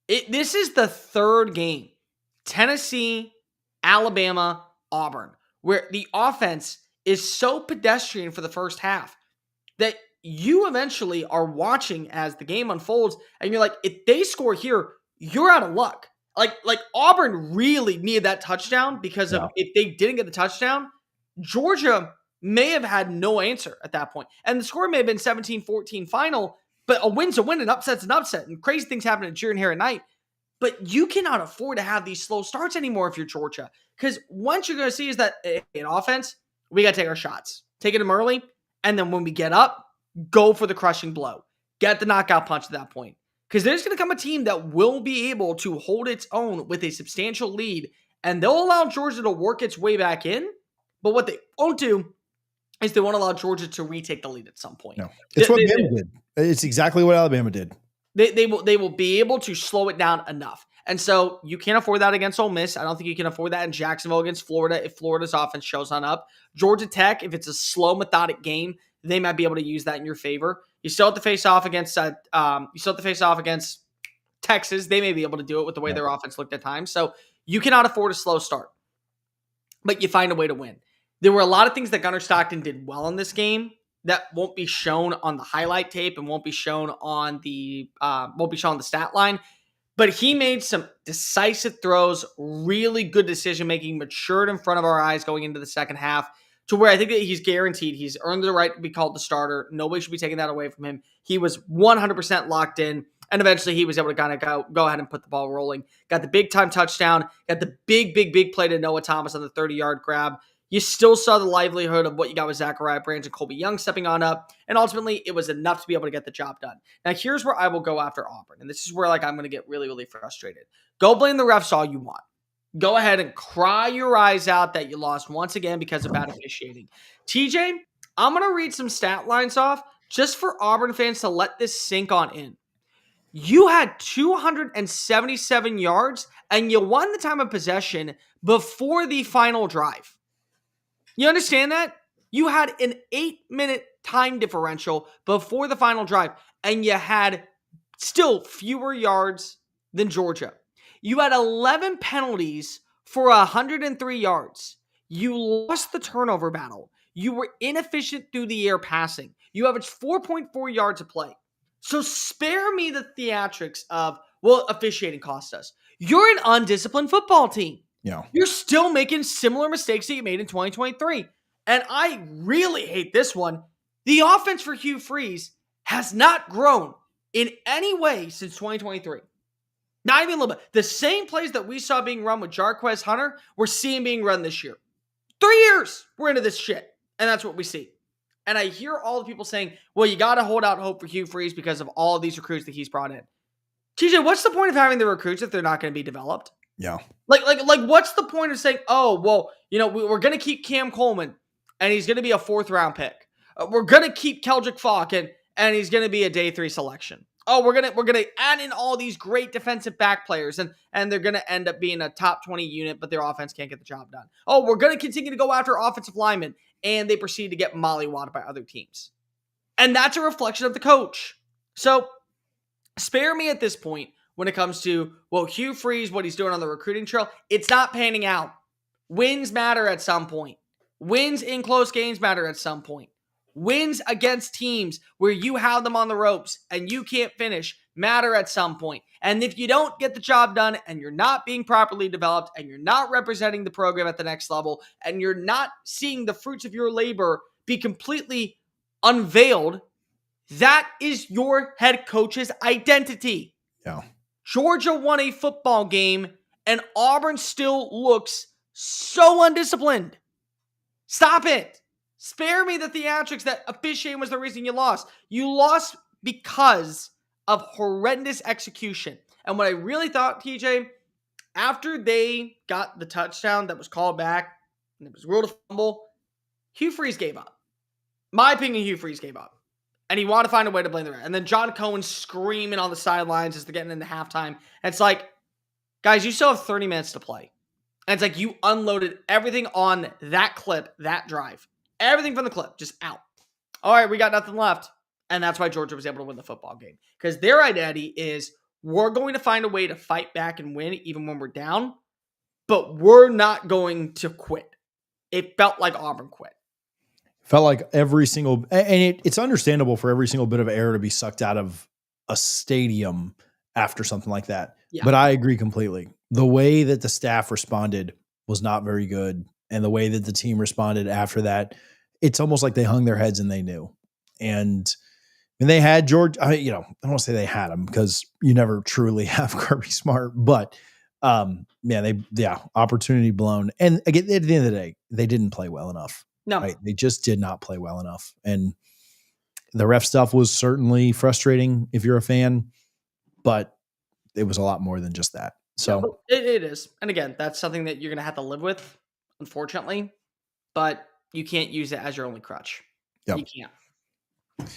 This is the third game. Tennessee, Alabama, Auburn, where the offense is so pedestrian for the first half that you eventually are watching as the game unfolds and you're like, if they score here, you're out of luck. Like Auburn really needed that touchdown because of if they didn't get the touchdown, Georgia may have had no answer at that point. And the score may have been 17-14 final, but a win's a win, an upset's an upset, and crazy things happen at Cheering here at night. But you cannot afford to have these slow starts anymore if you're Georgia. Because once you're going to see is that in offense, we got to take our shots. Take them early, and then when we get up, go for the crushing blow. Get the knockout punch at that point. Because there's going to come a team that will be able to hold its own with a substantial lead, and they'll allow Georgia to work its way back in. But what they won't do is they won't allow Georgia to retake the lead at some point. No. It's what Alabama did. It's exactly what Alabama did. They will be able to slow it down enough. And so you can't afford that against Ole Miss. I don't think you can afford that in Jacksonville against Florida if Florida's offense shows on up. Georgia Tech, if it's a slow, methodic game, they might be able to use that in your favor. You still have to face off against Texas. They may be able to do it with the way their offense looked at times. So you cannot afford a slow start. But you find a way to win. There were a lot of things that Gunnar Stockton did well in this game that won't be shown on the highlight tape and won't be shown on the stat line. But he made some decisive throws, really good decision making, matured in front of our eyes going into the second half, to where I think that he's guaranteed he's earned the right to be called the starter. Nobody should be taking that away from him. He was 100% locked in, and eventually he was able to kind of go ahead and put the ball rolling. Got the big time touchdown, got the big play to Noah Thomas on the 30-yard grab. You still saw the livelihood of what you got with Zachariah Branch and Colby Young stepping on up, and ultimately it was enough to be able to get the job done. Now here's where I will go after Auburn, and this is where I'm going to get really, really frustrated. Go blame the refs all you want. Go ahead and cry your eyes out that you lost once again because of bad officiating. TJ, I'm going to read some stat lines off just for Auburn fans to let this sink on in. You had 277 yards and you won the time of possession before the final drive. You understand that? You had an 8-minute time differential before the final drive, and you had still fewer yards than Georgia. You had 11 penalties for 103 yards. You lost the turnover battle. You were inefficient through the air passing. You averaged 4.4 yards a play. So spare me the theatrics of, well, officiating cost us. You're an undisciplined football team. Yeah. You're still making similar mistakes that you made in 2023. And I really hate this one. The offense for Hugh Freeze has not grown in any way since 2023. Not even a little bit. The same plays that we saw being run with Jarquez Hunter, we're seeing being run this year. 3 years we're into this shit. And that's what we see. And I hear all the people saying, well, you got to hold out hope for Hugh Freeze because of all of these recruits that he's brought in. TJ, what's the point of having the recruits if they're not going to be developed? Yeah. Like, what's the point of saying, oh, well, we're going to keep Cam Coleman and he's going to be a 4th-round pick. We're going to keep Keldrick Falk and he's going to be a day 3 selection. Oh, we're gonna add in all these great defensive back players and they're going to end up being a top 20 unit, but their offense can't get the job done. Oh, we're going to continue to go after offensive linemen, and they proceed to get mollywopped by other teams. And that's a reflection of the coach. So spare me at this point when it comes to, well, Hugh Freeze, what he's doing on the recruiting trail. It's not panning out. Wins matter at some point. Wins in close games matter at some point. Wins against teams where you have them on the ropes and you can't finish matter at some point. And if you don't get the job done and you're not being properly developed and you're not representing the program at the next level and you're not seeing the fruits of your labor be completely unveiled, that is your head coach's identity. Yeah. Georgia won a football game and Auburn still looks so undisciplined. Stop it. Spare me the theatrics that officiating was the reason you lost. You lost because of horrendous execution. And what I really thought, TJ, after they got the touchdown that was called back and it was ruled a fumble, Hugh Freeze gave up. My opinion, Hugh Freeze gave up. And he wanted to find a way to blame the rest. And then John Cohen screaming on the sidelines as they're getting into halftime. And it's like, guys, you still have 30 minutes to play. And it's like you unloaded everything on that clip, that drive. Everything from the clip, just out. All right, we got nothing left. And that's why Georgia was able to win the football game. Because their identity is, we're going to find a way to fight back and win even when we're down. But we're not going to quit. It felt like Auburn quit. Felt like every single, and it's understandable for every single bit of air to be sucked out of a stadium after something like that. Yeah. But I agree completely. The way that the staff responded was not very good. And the way that the team responded after that, it's almost like they hung their heads and they knew. And they had George, I don't want to say they had him because you never truly have Kirby Smart, but opportunity blown. And again, at the end of the day, they didn't play well enough. No, right? They just did not play well enough. And the ref stuff was certainly frustrating if you're a fan, but it was a lot more than just that. So it is. And again, that's something that you're going to have to live with, unfortunately, but you can't use it as your only crutch. Yep. You can't.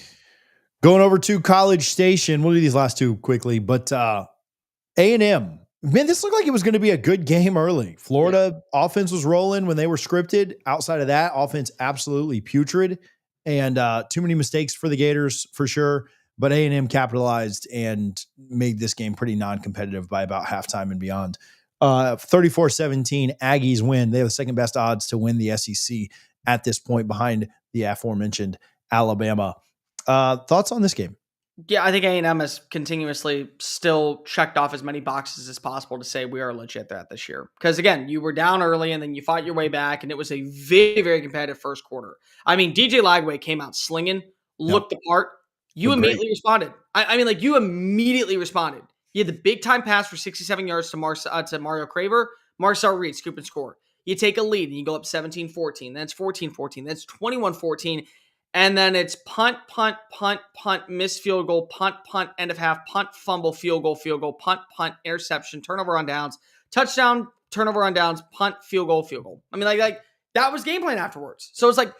Going over to College Station. We'll do these last two quickly, but A&M, man, this looked like it was going to be a good game early. Florida offense was rolling when they were scripted. Outside of that, offense absolutely putrid, and too many mistakes for the Gators for sure. But A&M capitalized and made this game pretty non-competitive by about halftime and beyond. 34-17, Aggies win. They have the second best odds to win the SEC at this point behind the aforementioned Alabama. Thoughts on this game? Yeah, I think A&M has continuously still checked off as many boxes as possible to say we are legit that this year. Because again, you were down early and then you fought your way back, and it was a very, very competitive first quarter. I mean, DJ Lagway came out slinging, looked the part. You immediately responded. You immediately responded. You had the big time pass for 67 yards to Mario Craver. Marcel Reed, scoop and score. You take a lead and you go up 17-14. Then it's 14-14. Then it's 21-14. And then it's punt, miss field goal, punt, end of half, punt, fumble, field goal, punt, interception, turnover on downs, touchdown, turnover on downs, punt, field goal, field goal. I mean, like that was game plan afterwards. So it's like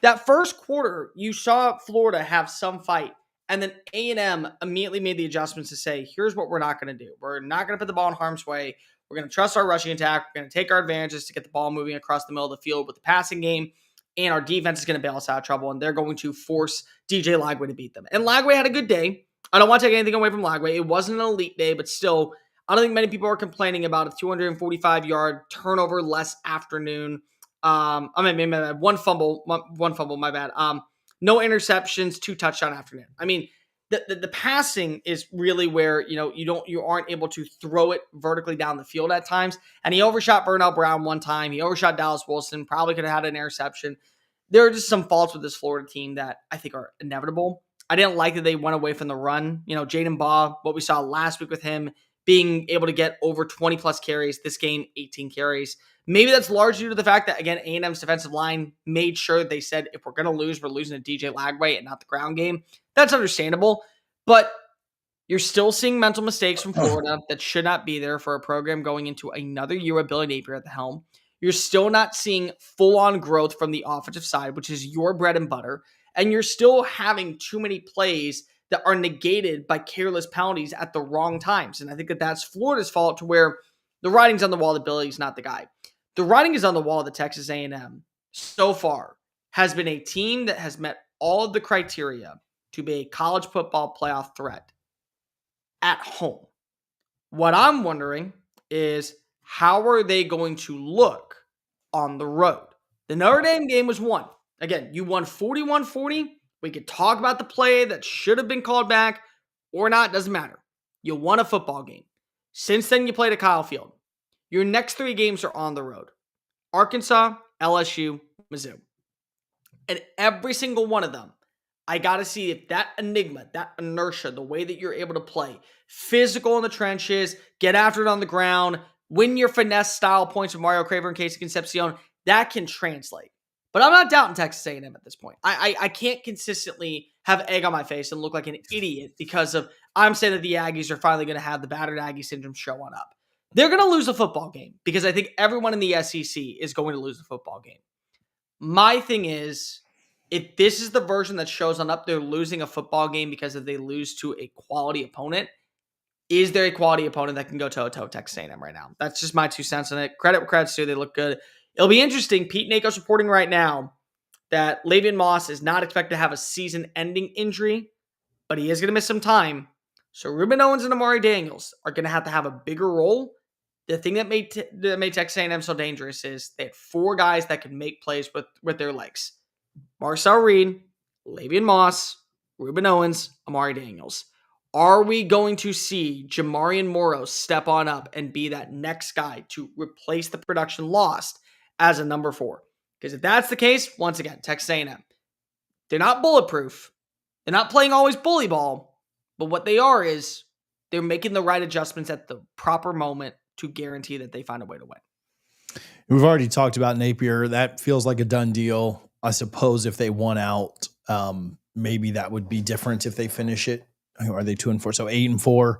that first quarter, you saw Florida have some fight, and then A&M immediately made the adjustments to say, here's what we're not going to do. We're not going to put the ball in harm's way. We're going to trust our rushing attack. We're going to take our advantages to get the ball moving across the middle of the field with the passing game, and our defense is going to bail us out of trouble, and they're going to force DJ Lagway to beat them. And Lagway had a good day. I don't want to take anything away from Lagway. It wasn't an elite day, but still, I don't think many people are complaining about a 245-yard turnover less afternoon. I mean, maybe one fumble, my bad. No interceptions, 2 touchdown afternoon. I mean, the passing is really where, you aren't able to throw it vertically down the field at times. And he overshot Burnell Brown one time. He overshot Dallas Wilson, probably could have had an interception. There are just some faults with this Florida team that I think are inevitable. I didn't like that they went away from the run. Jaden Baugh, what we saw last week with him being able to get over 20 plus carries, this game, 18 carries. Maybe that's largely due to the fact that, again, A&M's defensive line made sure they said, if we're going to lose, we're losing to DJ Lagway and not the ground game. That's understandable, but you're still seeing mental mistakes from Florida that should not be there for a program going into another year with Billy Napier at the helm. You're still not seeing full-on growth from the offensive side, which is your bread and butter, and you're still having too many plays that are negated by careless penalties at the wrong times. And I think that that's Florida's fault, to where the writing's on the wall that Billy's not the guy. The writing is on the wall that Texas A&M so far has been a team that has met all of the criteria to be a college football playoff threat at home. What I'm wondering is, how are they going to look on the road? The Notre Dame game was won. Again, you won 41-40. We could talk about the play that should have been called back or not. Doesn't matter. You won a football game. Since then, you played at Kyle Field. Your next 3 games are on the road: Arkansas, LSU, Mizzou. And every single one of them, I got to see if that enigma, that inertia, the way that you're able to play, physical in the trenches, get after it on the ground, win your finesse style points with Mario Craver and Casey Concepcion, that can translate. But I'm not doubting Texas A&M at this point. I can't consistently have egg on my face and look like an idiot because of, I'm saying that the Aggies are finally going to have the battered Aggie syndrome showing up. They're going to lose a football game, because I think everyone in the SEC is going to lose a football game. My thing is, if this is the version that shows on up, they're losing a football game because if they lose to a quality opponent, is there a quality opponent that can go toe-to-toe with Texas A&M right now? That's just my 2 cents on it. Credit where credit's due. They look good. It'll be interesting. Pete Nako's reporting right now that Lavian Moss is not expected to have a season-ending injury, but he is going to miss some time. So Ruben Owens and Amari Daniels are going to have a bigger role. The thing that made Texas A&M so dangerous is they had 4 guys that could make plays with their legs: Marcel Reed, Lavian Moss, Ruben Owens, Amari Daniels. Are we going to see Jamarian Morrow step on up and be that next guy to replace the production lost as a number 4? Because if that's the case, once again, Texas A&M, they're not bulletproof. They're not playing always bully ball. But what they are is they're making the right adjustments at the proper moment to guarantee that they find a way to win. We've already talked about Napier. That feels like a done deal. I suppose if they won out, maybe that would be different if they finish it. Are they 2-4? So 8-4.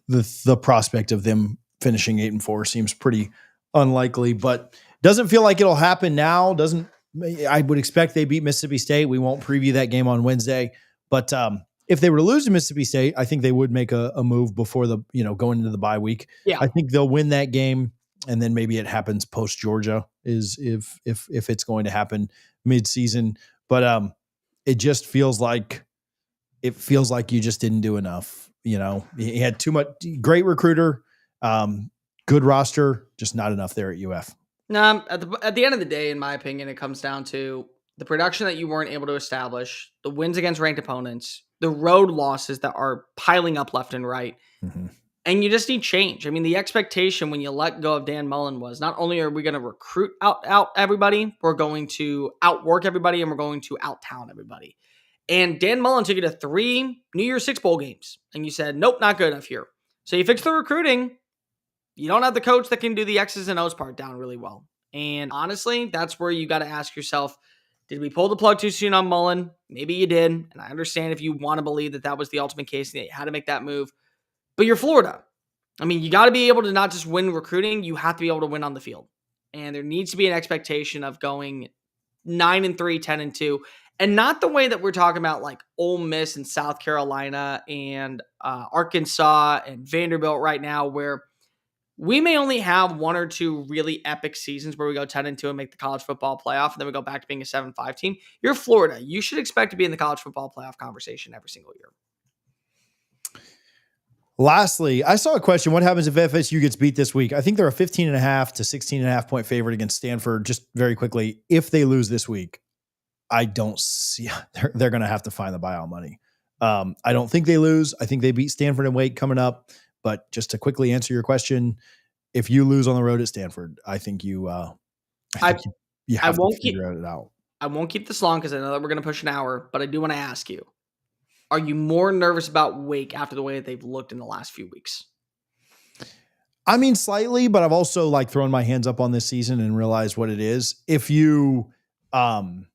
The prospect of them finishing 8-4 seems pretty unlikely, but doesn't feel like it'll happen now. I would expect they beat Mississippi State. We won't preview that game on Wednesday, but if they were to lose to Mississippi State, I think they would make a move before going into the bye week. Yeah. I think they'll win that game, and then maybe it happens post Georgia is if it's going to happen mid-season. But it just feels like you just didn't do enough. You had too much. Great recruiter, good roster, just not enough there at UF. No, at the end of the day, in my opinion, it comes down to the production that you weren't able to establish, the wins against ranked opponents, the road losses that are piling up left and right. Mm-hmm. And you just need change. I mean, the expectation when you let go of Dan Mullen was, not only are we going to recruit out everybody, we're going to outwork everybody, and we're going to out-talent everybody. And Dan Mullen took you to 3 New Year's 6 bowl games. And you said, nope, not good enough here. So you fixed the recruiting. You don't have the coach that can do the X's and O's part down really well. And honestly, that's where you got to ask yourself, did we pull the plug too soon on Mullen? Maybe you did. And I understand if you want to believe that was the ultimate case and you had to make that move. But you're Florida. I mean, you got to be able to not just win recruiting, you have to be able to win on the field. And there needs to be an expectation of going 9-3, 10-2, and not the way that we're talking about like Ole Miss and South Carolina and Arkansas and Vanderbilt right now, where we may only have one or two really epic seasons where we go 10-2 and make the college football playoff, and then we go back to being a 7-5 team. You're Florida. You should expect to be in the college football playoff conversation every single year. Lastly, I saw a question. What happens if FSU gets beat this week? I think they're a 15.5 to 16.5 point favorite against Stanford. Just very quickly, if they lose this week, I don't see they're going to have to find the buyout money. I don't think they lose. I think they beat Stanford and Wake coming up. But just to quickly answer your question, if you lose on the road at Stanford, I think you have to figure it out. I won't keep this long because I know that we're going to push an hour, but I do want to ask you, are you more nervous about Wake after the way that they've looked in the last few weeks? I mean, slightly, but I've also like thrown my hands up on this season and realized what it is. If you, to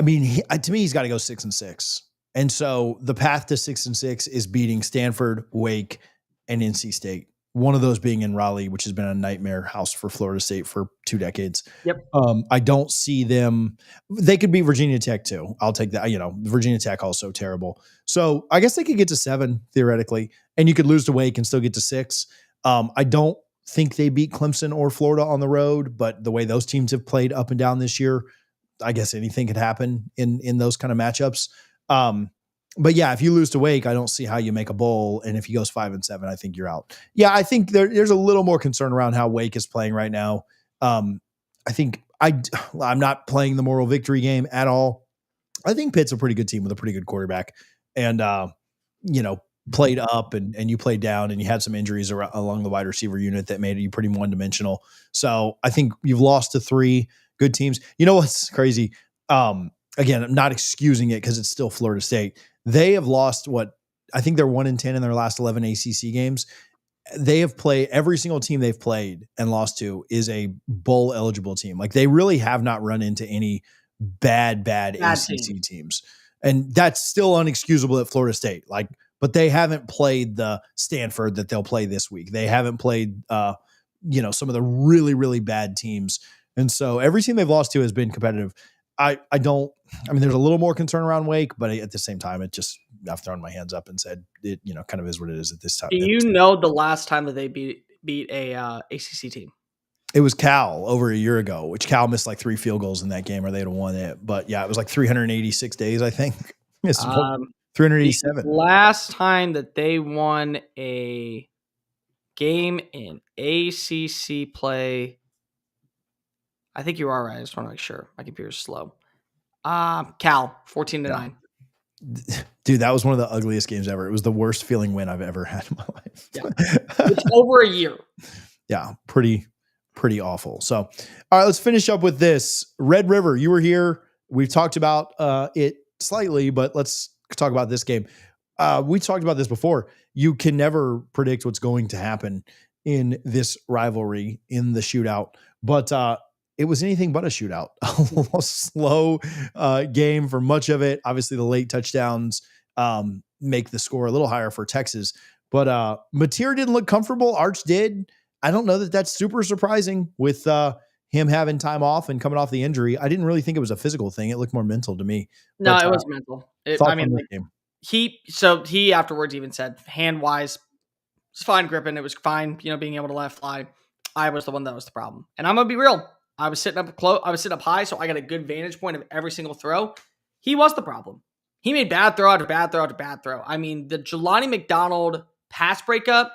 me, he's got to go 6-6. And so the path to 6-6 is beating Stanford, Wake, and NC State. One of those being in Raleigh, which has been a nightmare house for Florida State for 2 decades. Yep. I don't see them. They could beat Virginia Tech too. I'll take that. Virginia Tech also terrible. So I guess they could get to 7 theoretically, and you could lose to Wake and still get to 6. I don't think they beat Clemson or Florida on the road, but the way those teams have played up and down this year, I guess anything could happen in those kind of matchups. But yeah, if you lose to Wake, I don't see how you make a bowl. And if he goes 5-7, I think you're out. Yeah, I think there's a little more concern around how Wake is playing right now. I think I'm not playing the moral victory game at all. I think Pitt's a pretty good team with a pretty good quarterback, and played up and you played down, and you had some injuries along the wide receiver unit that made you pretty one-dimensional. So I think you've lost to 3 good teams. You know what's crazy? Again, I'm not excusing it because it's still Florida State. They have lost I think they're 1-10 in their last 11 ACC games. They have played every single team they've played and lost to is a bowl eligible team. Like they really have not run into any bad ACC teams. And that's still unexcusable at Florida State. But they haven't played the Stanford that they'll play this week. They haven't played, some of the really, really bad teams. And so every team they've lost to has been competitive. There's a little more concern around Wake, but at the same time, I've thrown my hands up and said, it, kind of is what it is at this time. Do you know the last time that they beat a ACC team? It was Cal over a year ago, which Cal missed like 3 field goals in that game or they'd have won it. But yeah, it was like 386 days, I think. 387. The last time that they won a game in ACC play, I think you are right. I just want to make sure. My computer's slow. Cal, 14-9. Dude, that was one of the ugliest games ever. It was the worst feeling win I've ever had in my life. Yeah. It's over a year. Yeah, pretty awful. So, all right, let's finish up with this. Red River, you were here. We've talked about it slightly, but let's talk about this game. We talked about this before. You can never predict what's going to happen in this rivalry in the shootout, but it was anything but a shootout. A slow game for much of it. Obviously, the late touchdowns make the score a little higher for Texas. But Napier didn't look comfortable. Arch did. I don't know that that's super surprising with him having time off and coming off the injury. I didn't really think it was a physical thing. It looked more mental to me. No, it was mental. He afterwards even said, hand-wise, it's fine gripping. It was fine, being able to let fly. I was the one that was the problem. And I'm going to be real. I was sitting up close. I was sitting up high, so I got a good vantage point of every single throw. He was the problem. He made bad throw after bad throw after bad throw. I mean, the Jelani McDonald pass breakup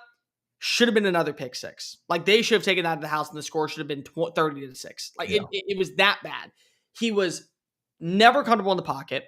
should have been another pick 6. Like, they should have taken that to the house, and the score should have been 30-6. Like, yeah. It was that bad. He was never comfortable in the pocket.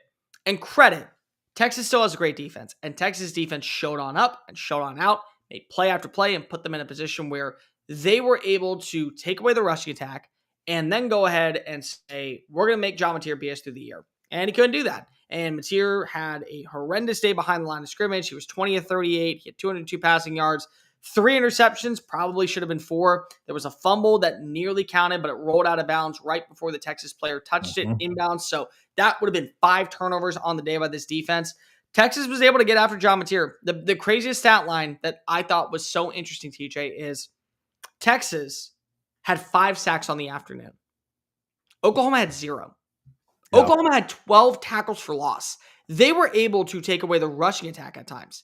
And credit, Texas still has a great defense. And Texas defense showed on up and showed on out, made play after play, and put them in a position where they were able to take away the rushing attack and then go ahead and say, we're going to make John Napier beat us through the year. And he couldn't do that. And Napier had a horrendous day behind the line of scrimmage. He was 20 of 38. He had 202 passing yards, 3 interceptions, probably should have been 4. There was a fumble that nearly counted, but it rolled out of bounds right before the Texas player touched it inbounds. So that would have been 5 turnovers on the day by this defense. Texas was able to get after John Napier. The craziest stat line that I thought was so interesting, TJ, is Texas had 5 sacks on the afternoon. Oklahoma had 0. Yeah. Oklahoma had 12 tackles for loss. They were able to take away the rushing attack at times.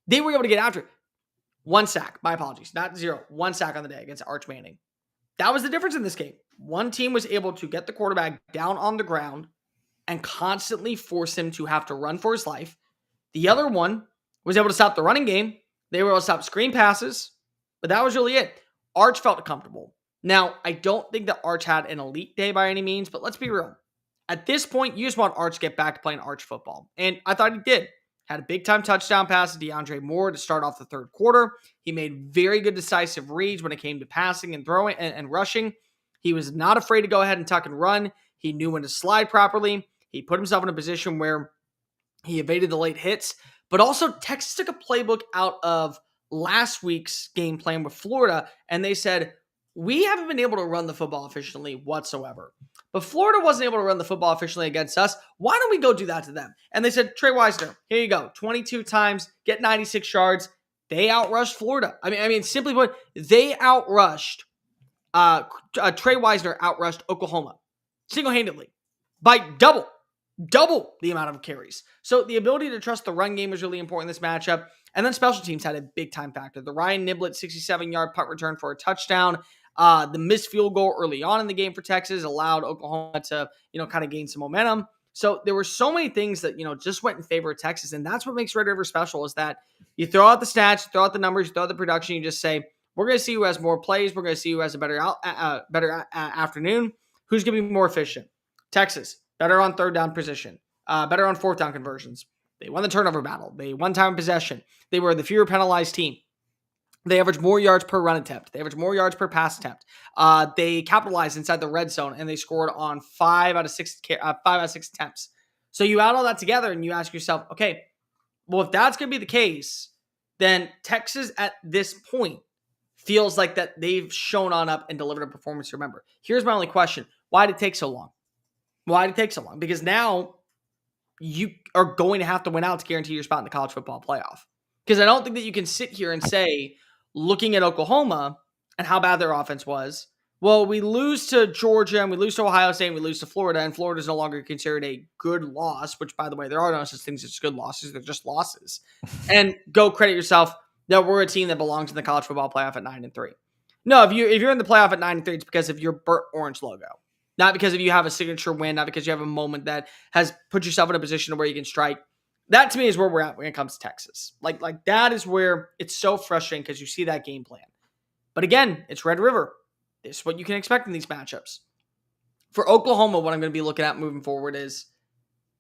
They were able to get after it. 1 sack. My apologies. Not 0. 1 sack on the day against Arch Manning. That was the difference in this game. One team was able to get the quarterback down on the ground and constantly force him to have to run for his life. The other one was able to stop the running game. They were able to stop screen passes, but that was really it. Arch felt comfortable. Now, I don't think that Arch had an elite day by any means, but let's be real. At this point, you just want Arch to get back to playing Arch football. And I thought he did. Had a big-time touchdown pass to DeAndre Moore to start off the third quarter. He made very good decisive reads when it came to passing and throwing and rushing. He was not afraid to go ahead and tuck and run. He knew when to slide properly. He put himself in a position where he evaded the late hits. But also, Texas took a playbook out of last week's game plan with Florida, and they said, we haven't been able to run the football efficiently whatsoever. But Florida wasn't able to run the football efficiently against us. Why don't we go do that to them? And they said, Trey Wisner, here you go. 22 times, get 96 yards. They outrushed Florida. I mean, simply put, they outrushed, Trey Wisner outrushed Oklahoma single-handedly by double the amount of carries. So the ability to trust the run game is really important in this matchup. And then special teams had a big-time factor. The Ryan Niblett 67-yard punt return for a touchdown. The missed field goal early on in the game for Texas allowed Oklahoma to, kind of gain some momentum. So there were so many things that, just went in favor of Texas. And that's what makes Red River special, is that you throw out the stats, you throw out the numbers, you throw out the production, you just say, we're going to see who has more plays. We're going to see who has a better afternoon. Who's going to be more efficient? Texas, better on third down position, better on fourth down conversions. They won the turnover battle. They won time possession. They were the fewer penalized team. They averaged more yards per run attempt. They averaged more yards per pass attempt. They capitalized inside the red zone, and they scored on 5 out of 6 attempts. So you add all that together, and you ask yourself, okay, well, if that's going to be the case, then Texas at this point feels like that they've shown on up and delivered a performance to remember. Here's my only question. Why did it take so long? Because now you are going to have to win out to guarantee your spot in the college football playoff. Because I don't think that you can sit here and say, looking at Oklahoma and how bad their offense was, well, we lose to Georgia and we lose to Ohio State and we lose to Florida, and Florida is no longer considered a good loss, which, by the way, there are no such things as good losses. They're just losses. And go credit yourself that we're a team that belongs in the college football playoff at 9-3. No, if you're in the playoff at 9-3, it's because of your burnt orange logo. Not because if you have a signature win, not because you have a moment that has put yourself in a position where you can strike. That, to me, is where we're at when it comes to Texas. Like that is where it's so frustrating, because you see that game plan. But again, it's Red River. This is what you can expect in these matchups. For Oklahoma, what I'm going to be looking at moving forward is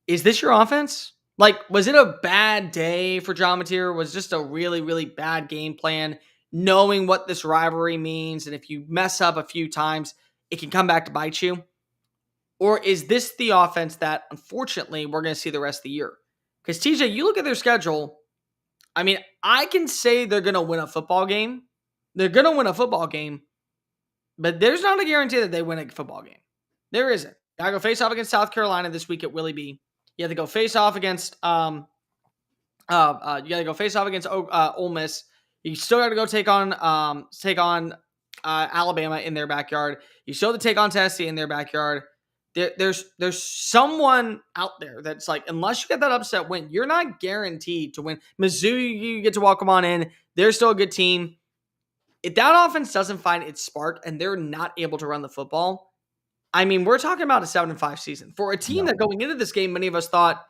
this your offense? Like, was it a bad day for John Napier? Was just a really, really bad game plan, knowing what this rivalry means, and if you mess up a few times, it can come back to bite you? Or is this the offense that, unfortunately, we're going to see the rest of the year? Because, TJ, you look at their schedule. I mean, I can say they're going to win a football game. They're going to win a football game. But there's not a guarantee that they win a football game. There isn't. You got to go face off against South Carolina this week at Willie B. You have to go face off against Ole Miss. You still got to go take on Alabama in their backyard. You still have to take on Tennessee in their backyard. There's someone out there that's like, unless you get that upset win, you're not guaranteed to win. Mizzou, you get to welcome on in. They're still a good team. If that offense doesn't find its spark and they're not able to run the football, I mean, we're talking about a 7-5 season. For a team that going into this game, many of us thought,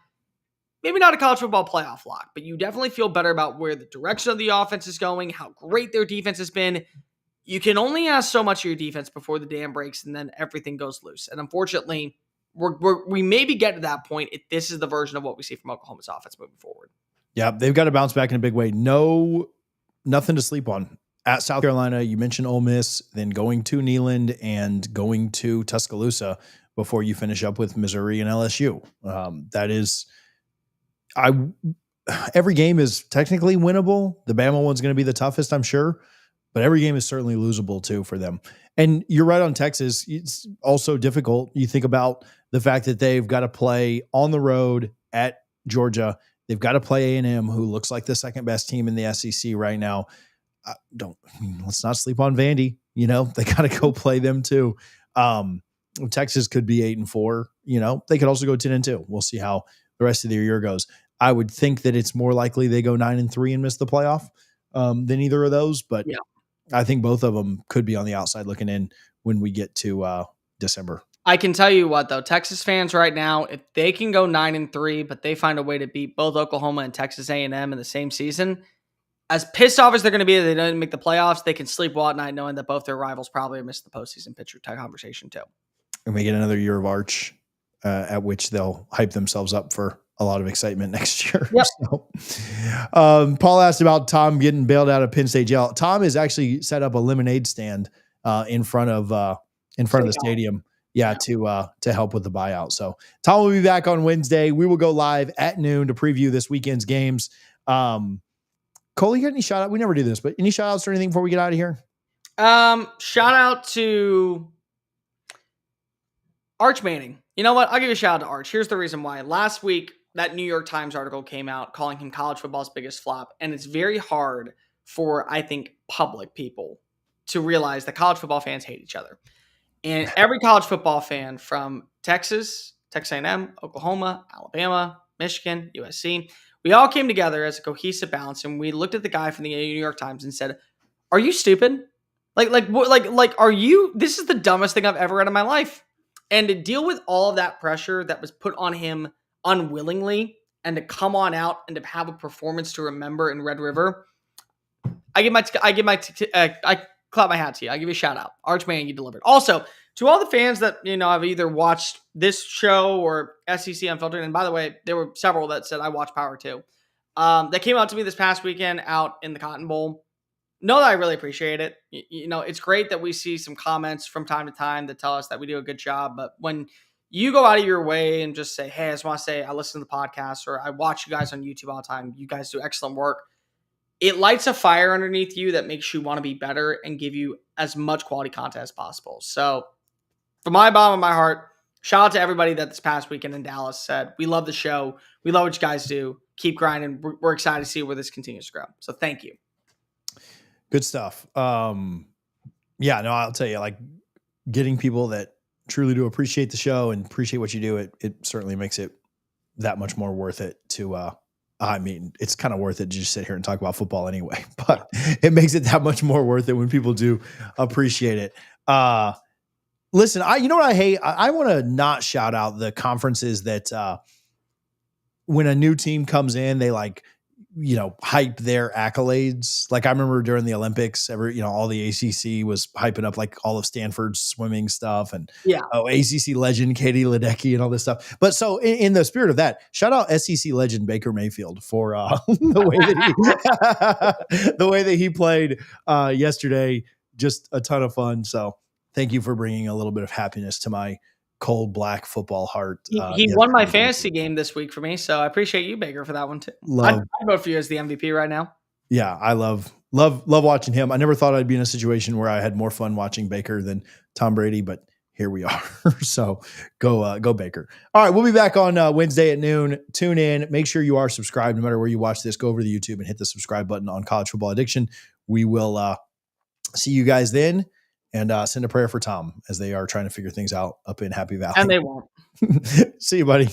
maybe not a college football playoff lock, but you definitely feel better about where the direction of the offense is going, how great their defense has been. You can only ask so much of your defense before the dam breaks, and then everything goes loose. And unfortunately, we maybe get to that point if this is the version of what we see from Oklahoma's offense moving forward. Yeah, they've got to bounce back in a big way. Nothing to sleep on. At South Carolina, you mentioned Ole Miss, then going to Neyland and going to Tuscaloosa before you finish up with Missouri and LSU. Every game is technically winnable. The Bama one's going to be the toughest, I'm sure, but every game is certainly losable too for them. And you're right on Texas. It's also difficult. You think about the fact that they've got to play on the road at Georgia They've got to play A&M, who looks like the second best team in the SEC right now. Let's not sleep on Vandy. They got to go play them too. Texas could be 8-4. They could also go 10-2. We'll see how the rest of the year goes. I would think that it's more likely they go 9-3 and miss the playoff than either of those. But yeah. I think both of them could be on the outside looking in when we get to December. I can tell you what, though, Texas fans right now, if they can go 9-3, but they find a way to beat both Oklahoma and Texas A&M in the same season, as pissed off as they're going to be that they didn't make the playoffs, they can sleep well at night knowing that both their rivals probably missed the postseason picture type conversation too. And we get another year of Arch, at which they'll hype themselves up for a lot of excitement next year. Yep. So, Paul asked about Tom getting bailed out of Penn State jail. Tom has actually set up a lemonade stand in front of the stadium. Yeah, to help with the buyout. So Tom will be back on Wednesday. We will go live at noon to preview this weekend's games. Cole, you got any shout out? We never do this, but any shout outs or anything before we get out of here? Shout out to Arch Manning. You know what? I'll give you a shout out to Arch. Here's the reason why. Last week, that New York Times article came out calling him college football's biggest flop. And it's very hard for, I think, public people to realize that college football fans hate each other. And every college football fan from Texas A&M, Oklahoma, Alabama, Michigan, USC, we all came together as a cohesive balance, and we looked at the guy from the New York Times and said, "Are you stupid? Are you? This is the dumbest thing I've ever read in my life." And to deal with all of that pressure that was put on him unwillingly, and to come on out and to have a performance to remember in Red River, I clap my hat to you. I give you a shout out. Arch Manning, you delivered. Also, to all the fans that, have either watched this show or SEC Unfiltered, and by the way, there were several that said I watch Power too, that came out to me this past weekend out in the Cotton Bowl. Know that I really appreciate it. It's great that we see some comments from time to time that tell us that we do a good job, but when you go out of your way and just say, hey, I just want to say I listen to the podcast, or I watch you guys on YouTube all the time. You guys do excellent work. It lights a fire underneath you that makes you want to be better and give you as much quality content as possible. So from my bottom of my heart, shout out to everybody that this past weekend in Dallas said, we love the show. We love what you guys do. Keep grinding. We're excited to see where this continues to grow. So thank you. Good stuff. I'll tell you, getting people that truly do appreciate the show and appreciate what you do, it certainly makes it that much more worth it to, it's kind of worth it to just sit here and talk about football anyway, but it makes it that much more worth it when people do appreciate it. Listen, you know what I hate? I want to not shout out the conferences that when a new team comes in, they hype their accolades. I remember during the Olympics, all the ACC was hyping up all of Stanford's swimming stuff and ACC legend Katie Ledecky and all this stuff. But so in the spirit of that, shout out SEC legend Baker Mayfield for the way that he played yesterday. Just a ton of fun. So thank you for bringing a little bit of happiness to my cold black football heart. He won my fantasy game this week for me, so I appreciate you, Baker, for that one too. I'd vote for you as the MVP right now. Yeah, I love watching him. I never thought I'd be in a situation where I had more fun watching Baker than Tom Brady, but here we are. So go Baker. All right, we'll be back on Wednesday at noon. Tune in. Make sure you are subscribed no matter where you watch this. Go over to the YouTube and hit the subscribe button on College Football Addiction. We will see you guys then. And send a prayer for Tom as they are trying to figure things out up in Happy Valley. And they won't. See you, buddy.